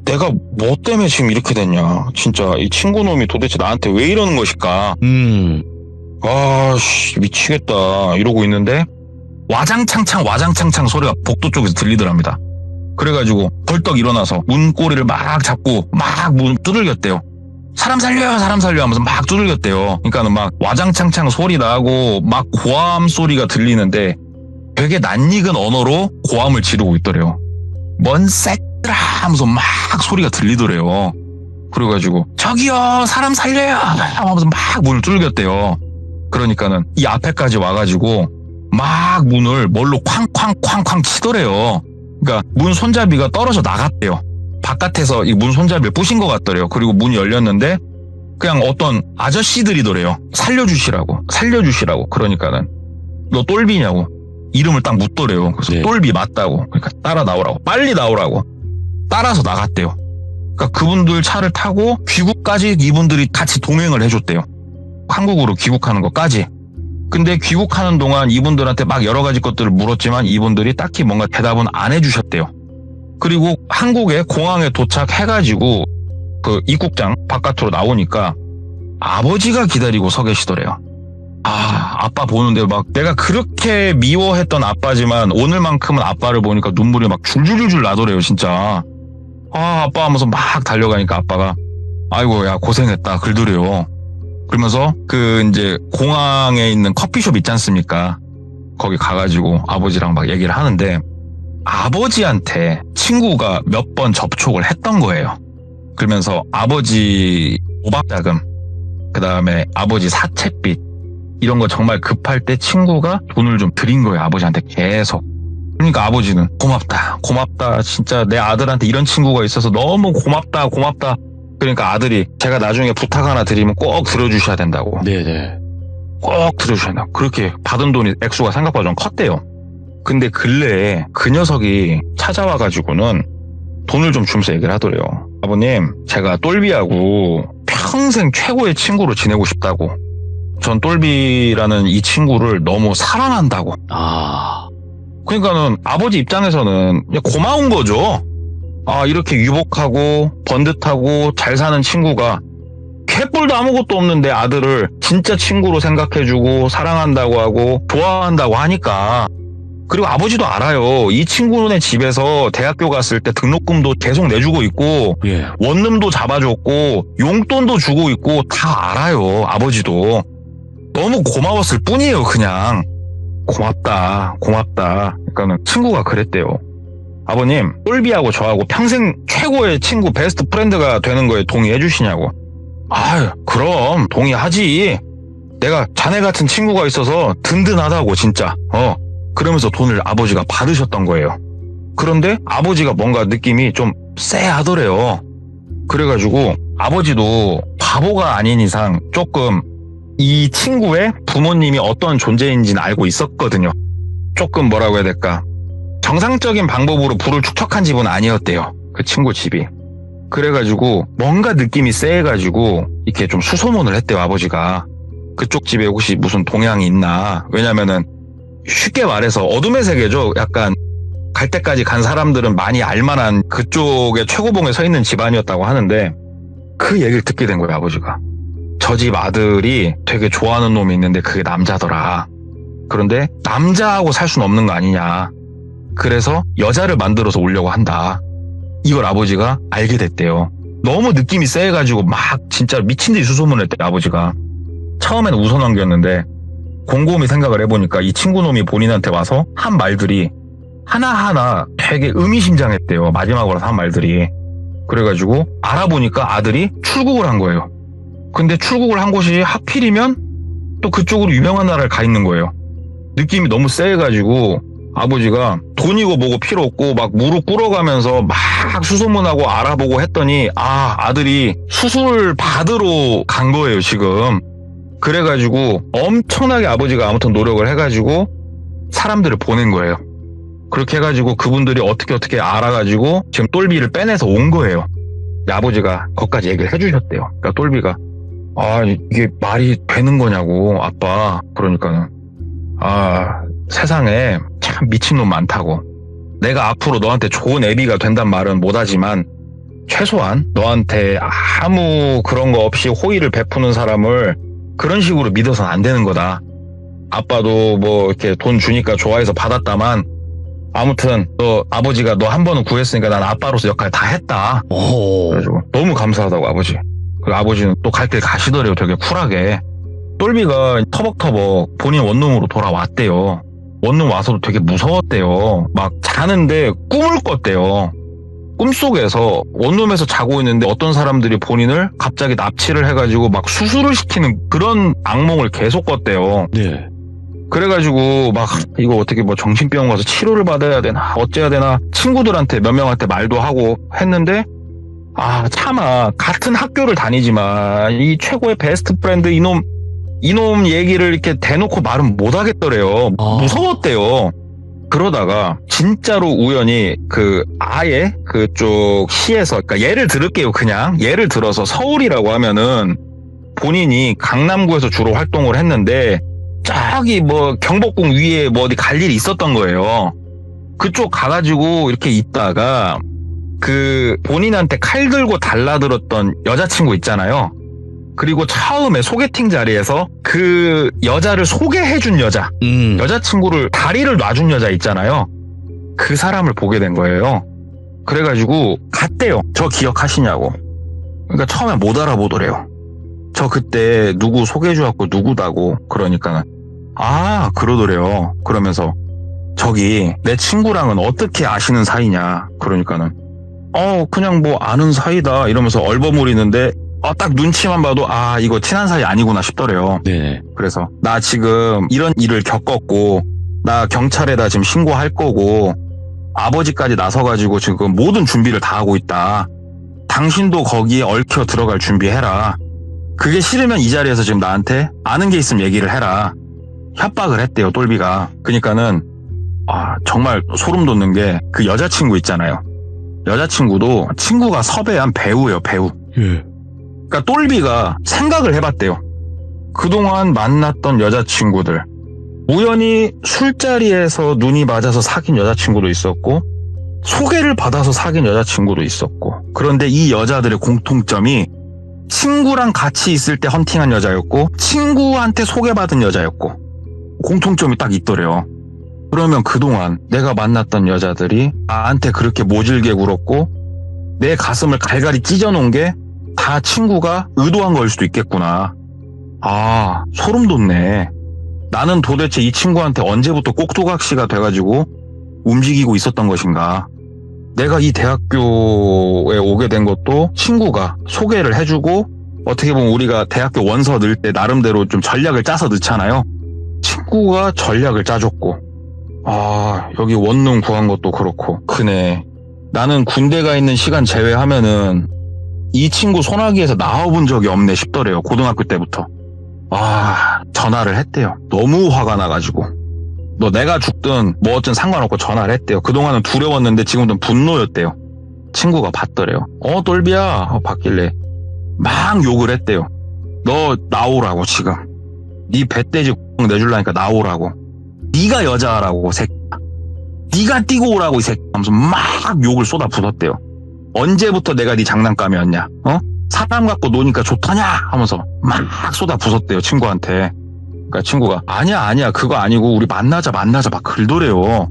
내가 뭐 때문에 지금 이렇게 됐냐. 진짜 이 친구놈이 도대체 나한테 왜 이러는 것일까. 미치겠다. 이러고 있는데 와장창창 소리가 복도 쪽에서 들리더랍니다. 그래가지고 벌떡 일어나서 문고리를 막 잡고 막 문 두들겼대요. 사람 살려 하면서 막 두들겼대요. 그러니까는 막 와장창창 소리 나고 막 고함 소리가 들리는데 되게 낯익은 언어로 고함을 지르고 있더래요. 뭔 새끼들아 하면서 막 소리가 들리더래요. 그래가지고 저기요 사람 살려요 하면서 막 문을 두들겼대요. 그러니까는 이 앞에까지 와가지고 막 문을 뭘로 쾅쾅 치더래요. 그러니까 문 손잡이가 떨어져 나갔대요. 바깥에서 이 문 손잡이를 부신 것 같더래요. 그리고 문이 열렸는데 그냥 어떤 아저씨들이더래요. 살려주시라고. 그러니까는 너 똘비냐고 이름을 딱 묻더래요. 그래서 네. 똘비 맞다고. 그러니까 따라 나오라고. 빨리 나오라고. 따라서 나갔대요. 그러니까 그분들 차를 타고 귀국까지 이분들이 같이 동행을 해줬대요. 한국으로 귀국하는 것까지. 근데 귀국하는 동안 이분들한테 막 여러 가지 것들을 물었지만 이분들이 딱히 뭔가 대답은 안 해주셨대요. 그리고 한국에 공항에 도착해가지고 그 입국장 바깥으로 나오니까 아버지가 기다리고 서 계시더래요. 아빠 보는데 막 내가 그렇게 미워했던 아빠지만 오늘만큼은 아빠를 보니까 눈물이 막 줄줄줄 나더래요, 진짜. 아빠 하면서 막 달려가니까 아빠가 아이고, 야, 고생했다. 그러더래요. 그러면서 그 이제 공항에 있는 커피숍 있지 않습니까? 거기 가가지고 아버지랑 막 얘기를 하는데 아버지한테 친구가 몇 번 접촉을 했던 거예요. 그러면서 아버지 오박자금, 그 다음에 아버지 사채빚 이런 거 정말 급할 때 친구가 돈을 좀 드린 거예요. 아버지한테 계속. 그러니까 아버지는 고맙다. 진짜 내 아들한테 이런 친구가 있어서 너무 고맙다. 그러니까 아들이 제가 나중에 부탁 하나 드리면 꼭 들어주셔야 된다고. 네네. 꼭 들어주셔야 된다고. 그렇게 받은 돈이 액수가 생각보다 좀 컸대요. 근데 근래에 그 녀석이 찾아와가지고는 돈을 좀 주면서 얘기를 하더래요. 아버님, 제가 똘비하고 평생 최고의 친구로 지내고 싶다고. 전 똘비라는 이 친구를 너무 사랑한다고. 그러니까는 아버지 입장에서는 그냥 고마운 거죠. 이렇게 유복하고 번듯하고 잘 사는 친구가 캣뿔도 아무것도 없는 내 아들을 진짜 친구로 생각해주고 사랑한다고 하고 좋아한다고 하니까. 그리고 아버지도 알아요. 이 친구네 집에서 대학교 갔을 때 등록금도 계속 내주고 있고 예. 원룸도 잡아줬고 용돈도 주고 있고 다 알아요. 아버지도. 너무 고마웠을 뿐이에요. 그냥 고맙다. 그러니까는 친구가 그랬대요. 아버님, 똘비하고 저하고 평생 최고의 친구 베스트 프렌드가 되는 거에 동의해 주시냐고. 그럼 동의하지. 내가 자네 같은 친구가 있어서 든든하다고 진짜. 그러면서 돈을 아버지가 받으셨던 거예요. 그런데 아버지가 뭔가 느낌이 좀 쎄하더래요. 그래가지고 아버지도 바보가 아닌 이상 조금 이 친구의 부모님이 어떤 존재인지는 알고 있었거든요. 조금 뭐라고 해야 될까. 정상적인 방법으로 부를 축적한 집은 아니었대요. 그 친구 집이. 그래가지고 뭔가 느낌이 쎄해가지고 이렇게 좀 수소문을 했대요. 아버지가. 그쪽 집에 혹시 무슨 동향이 있나. 왜냐면은 쉽게 말해서 어둠의 세계죠. 약간 갈 때까지 간 사람들은 많이 알만한 그쪽에 최고봉에 서 있는 집안이었다고 하는데 그 얘기를 듣게 된 거예요. 아버지가. 저 집 아들이 되게 좋아하는 놈이 있는데 그게 남자더라. 그런데 남자하고 살 수는 없는 거 아니냐. 그래서 여자를 만들어서 오려고 한다. 이걸 아버지가 알게 됐대요. 너무 느낌이 쎄해가지고 막 진짜 미친 듯이 수소문을 했대요. 아버지가. 처음에는 웃어넘겼는데 곰곰이 생각을 해보니까 이 친구놈이 본인한테 와서 한 말들이 하나하나 되게 의미심장했대요. 마지막으로 한 말들이. 그래가지고 알아보니까 아들이 출국을 한 거예요. 근데 출국을 한 곳이 하필이면 또 그쪽으로 유명한 나라를 가 있는 거예요. 느낌이 너무 쎄해가지고 아버지가 돈이고 뭐고 필요 없고 막 무릎 꿇어가면서 막 수소문하고 알아보고 했더니 아들이 수술 받으러 간 거예요. 지금. 그래가지고 엄청나게 아버지가 아무튼 노력을 해가지고 사람들을 보낸 거예요. 그렇게 해가지고 그분들이 어떻게 알아가지고 지금 똘비를 빼내서 온 거예요. 아버지가 거기까지 얘기를 해주셨대요. 그러니까 똘비가 이게 말이 되는 거냐고 아빠. 그러니까는 세상에 참 미친놈 많다고. 내가 앞으로 너한테 좋은 애비가 된단 말은 못하지만 최소한 너한테 아무 그런 거 없이 호의를 베푸는 사람을 그런 식으로 믿어서는 안 되는 거다. 아빠도 뭐 이렇게 돈 주니까 좋아해서 받았다만 아무튼 너 아버지가 너 한 번은 구했으니까 난 아빠로서 역할 다 했다. 그래가지고 너무 감사하다고 아버지. 그리고 아버지는 또 갈 길 가시더래요. 되게 쿨하게. 똘비가 터벅터벅 본인 원룸으로 돌아왔대요. 원룸 와서도 되게 무서웠대요. 막 자는데 꿈을 꿨대요. 꿈속에서 원룸에서 자고 있는데 어떤 사람들이 본인을 갑자기 납치를 해가지고 막 수술을 시키는 그런 악몽을 계속 꿨대요. 네. 그래가지고 막 이거 어떻게 뭐 정신병원 가서 치료를 받아야 되나 어째야 되나 친구들한테 몇 명한테 말도 하고 했는데 차마 같은 학교를 다니지만 이 최고의 베스트 프렌드 이놈 얘기를 이렇게 대놓고 말은 못 하겠더래요. 무서웠대요. 그러다가 진짜로 우연히 아예 그쪽 시에서, 그러니까 예를 들을게요. 그냥 예를 들어서 서울이라고 하면은 본인이 강남구에서 주로 활동을 했는데 저기 뭐 경복궁 위에 뭐 어디 갈 일이 있었던 거예요. 그쪽 가가지고 이렇게 있다가 본인한테 칼 들고 달라들었던 여자친구 있잖아요. 그리고 처음에 소개팅 자리에서 그 여자를 소개해준 여자친구를 다리를 놔준 여자 있잖아요. 그 사람을 보게 된 거예요. 그래가지고 갔대요. 저 기억하시냐고. 그러니까 처음에 못 알아보더래요. 저 그때 누구 소개해줘갖고 누구다고. 그러니까 그러더래요. 그러면서 저기 내 친구랑은 어떻게 아시는 사이냐. 그러니까는 그냥 뭐 아는 사이다 이러면서 얼버무리는데 딱 눈치만 봐도 이거 친한 사이 아니구나 싶더래요. 네. 그래서 나 지금 이런 일을 겪었고 나 경찰에다 지금 신고할 거고 아버지까지 나서가지고 지금 모든 준비를 다 하고 있다. 당신도 거기에 얽혀 들어갈 준비해라. 그게 싫으면 이 자리에서 지금 나한테 아는 게 있으면 얘기를 해라. 협박을 했대요, 똘비가. 그러니까는 정말 소름 돋는 게 그 여자친구 있잖아요. 여자친구도 친구가 섭외한 배우예요, 배우. 예. 그러니까 똘비가 생각을 해봤대요. 그동안 만났던 여자친구들, 우연히 술자리에서 눈이 맞아서 사귄 여자친구도 있었고 소개를 받아서 사귄 여자친구도 있었고, 그런데 이 여자들의 공통점이 친구랑 같이 있을 때 헌팅한 여자였고 친구한테 소개받은 여자였고 공통점이 딱 있더래요. 그러면 그동안 내가 만났던 여자들이 나한테 그렇게 모질게 굴었고 내 가슴을 갈갈이 찢어놓은 게 다 친구가 의도한 거일 수도 있겠구나. 소름 돋네. 나는 도대체 이 친구한테 언제부터 꼭두각시가 돼가지고 움직이고 있었던 것인가. 내가 이 대학교에 오게 된 것도 친구가 소개를 해주고, 어떻게 보면 우리가 대학교 원서 넣을 때 나름대로 좀 전략을 짜서 넣잖아요. 친구가 전략을 짜줬고, 여기 원룸 구한 것도 그렇고 크네. 나는 군대 가 있는 시간 제외하면은 이 친구 소나기에서 나와본 적이 없네 싶더래요. 고등학교 때부터. 전화를 했대요. 너무 화가 나가지고. 너 내가 죽든 뭐 어쨌든 상관없고 전화를 했대요. 그동안은 두려웠는데 지금은 분노였대요. 친구가 받더래요. 똘비야 받길래 막 욕을 했대요. 너 나오라고 지금. 네 배돼지 내줄라니까 나오라고. 네가 여자라고 새끼야. 네가 뛰고 오라고 이 새끼 하면서 막 욕을 쏟아붓었대요. 언제부터 내가 네 장난감이었냐? 사람 갖고 노니까 좋다냐? 하면서 막 쏟아붓었대요, 친구한테. 그러니까 친구가 아니야 그거 아니고 우리 만나자 막 그러더래요.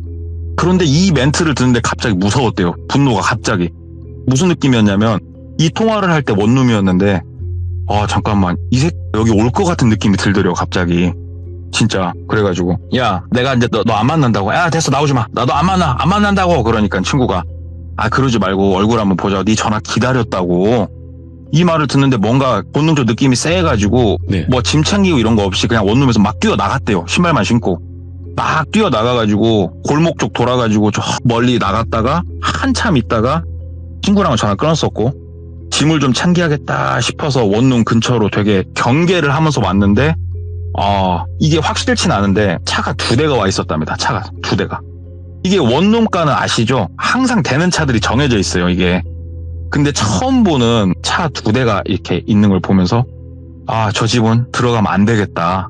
그런데 이 멘트를 듣는데 갑자기 무서웠대요. 분노가 갑자기. 무슨 느낌이었냐면 이 통화를 할 때 원룸이었는데 잠깐만 이 새끼 여기 올 것 같은 느낌이 들더래요, 갑자기. 진짜. 그래가지고 야 내가 이제 너 안 만난다고. 야 됐어 나오지 마. 나도 안 만난다고. 그러니까 친구가 그러지 말고 얼굴 한번 보자. 네 전화 기다렸다고. 이 말을 듣는데 뭔가 본능적 느낌이 세가지고 네. 뭐 짐 챙기고 이런 거 없이 그냥 원룸에서 막 뛰어나갔대요. 신발만 신고 막 뛰어나가가지고 골목 쪽 돌아가지고 저 멀리 나갔다가 한참 있다가 친구랑 전화 끊었었고, 짐을 좀 챙겨야겠다 싶어서 원룸 근처로 되게 경계를 하면서 왔는데 이게 확실치는 않은데 차가 2대가 와 있었답니다. 차가 2대가. 이게 원룸가는 아시죠? 항상 대는 차들이 정해져 있어요, 이게. 근데 처음 보는 차 2대가 이렇게 있는 걸 보면서 저 집은 들어가면 안 되겠다.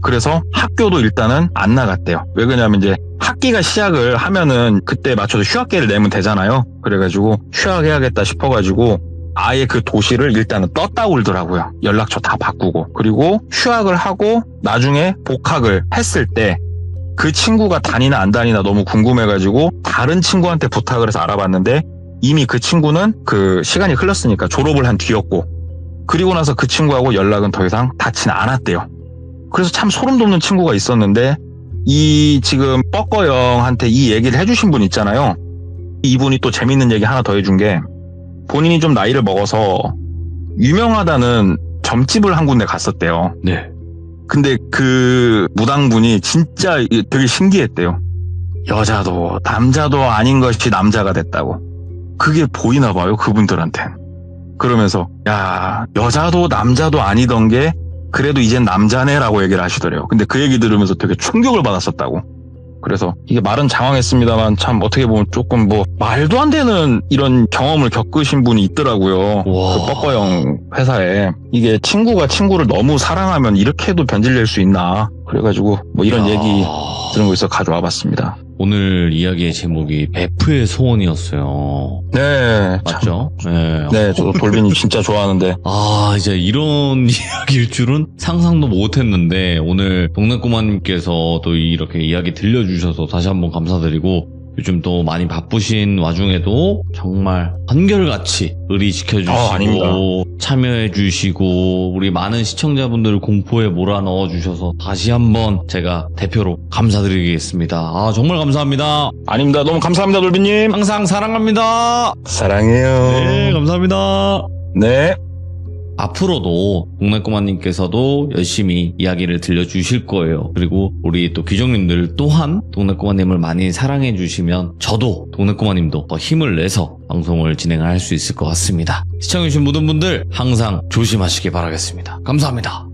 그래서 학교도 일단은 안 나갔대요. 왜 그러냐면 이제 학기가 시작을 하면은 그때 맞춰서 휴학계를 내면 되잖아요. 그래가지고 휴학해야겠다 싶어가지고 아예 그 도시를 일단은 떴다 올더라고요. 연락처 다 바꾸고. 그리고 휴학을 하고 나중에 복학을 했을 때 그 친구가 다니나 안 다니나 너무 궁금해가지고 다른 친구한테 부탁을 해서 알아봤는데 이미 그 친구는 그 시간이 흘렀으니까 졸업을 한 뒤였고, 그리고 나서 그 친구하고 연락은 더 이상 닿지는 않았대요. 그래서 참 소름 돋는 친구가 있었는데 이 지금 뻐꺼 형한테 이 얘기를 해주신 분 있잖아요. 이분이 또 재밌는 얘기 하나 더 해준 게, 본인이 좀 나이를 먹어서 유명하다는 점집을 한 군데 갔었대요. 네. 근데 그 무당분이 진짜 되게 신기했대요. 여자도 남자도 아닌 것이 남자가 됐다고. 그게 보이나 봐요, 그분들한텐. 그러면서 야, 여자도 남자도 아니던 게 그래도 이젠 남자네라고 얘기를 하시더래요. 근데 그 얘기 들으면서 되게 충격을 받았었다고. 그래서 이게 말은 장황했습니다만 참 어떻게 보면 조금 뭐 말도 안 되는 이런 경험을 겪으신 분이 있더라고요. 와. 그 뻐꺼형 회사에. 이게 친구가 친구를 너무 사랑하면 이렇게도 변질될 수 있나. 그래가지고 뭐 이런 야. 얘기 들은 거 있어 가져와 봤습니다. 오늘 이야기의 제목이 베프의 소원이었어요. 네. 맞죠? 네. 네, 저도 돌빈이 진짜 좋아하는데. 이제 이런 이야기일 줄은 상상도 못했는데 오늘 동네꼬마님께서 또 이렇게 이야기 들려주셔서 다시 한번 감사드리고 요즘 또 많이 바쁘신 와중에도 정말 한결같이 아닙니다. 의리시켜주시고 참여해주시고 우리 많은 시청자분들을 공포에 몰아넣어주셔서 다시 한번 제가 대표로 감사드리겠습니다. 정말 감사합니다. 아닙니다. 너무 감사합니다, 돌빈님. 항상 사랑합니다. 사랑해요. 네, 감사합니다. 네. 앞으로도 동네꼬마님께서도 열심히 이야기를 들려주실 거예요. 그리고 우리 또 귀정님들 또한 동네꼬마님을 많이 사랑해 주시면 저도 동네꼬마님도 더 힘을 내서 방송을 진행할 수 있을 것 같습니다. 시청해주신 모든 분들 항상 조심하시기 바라겠습니다. 감사합니다.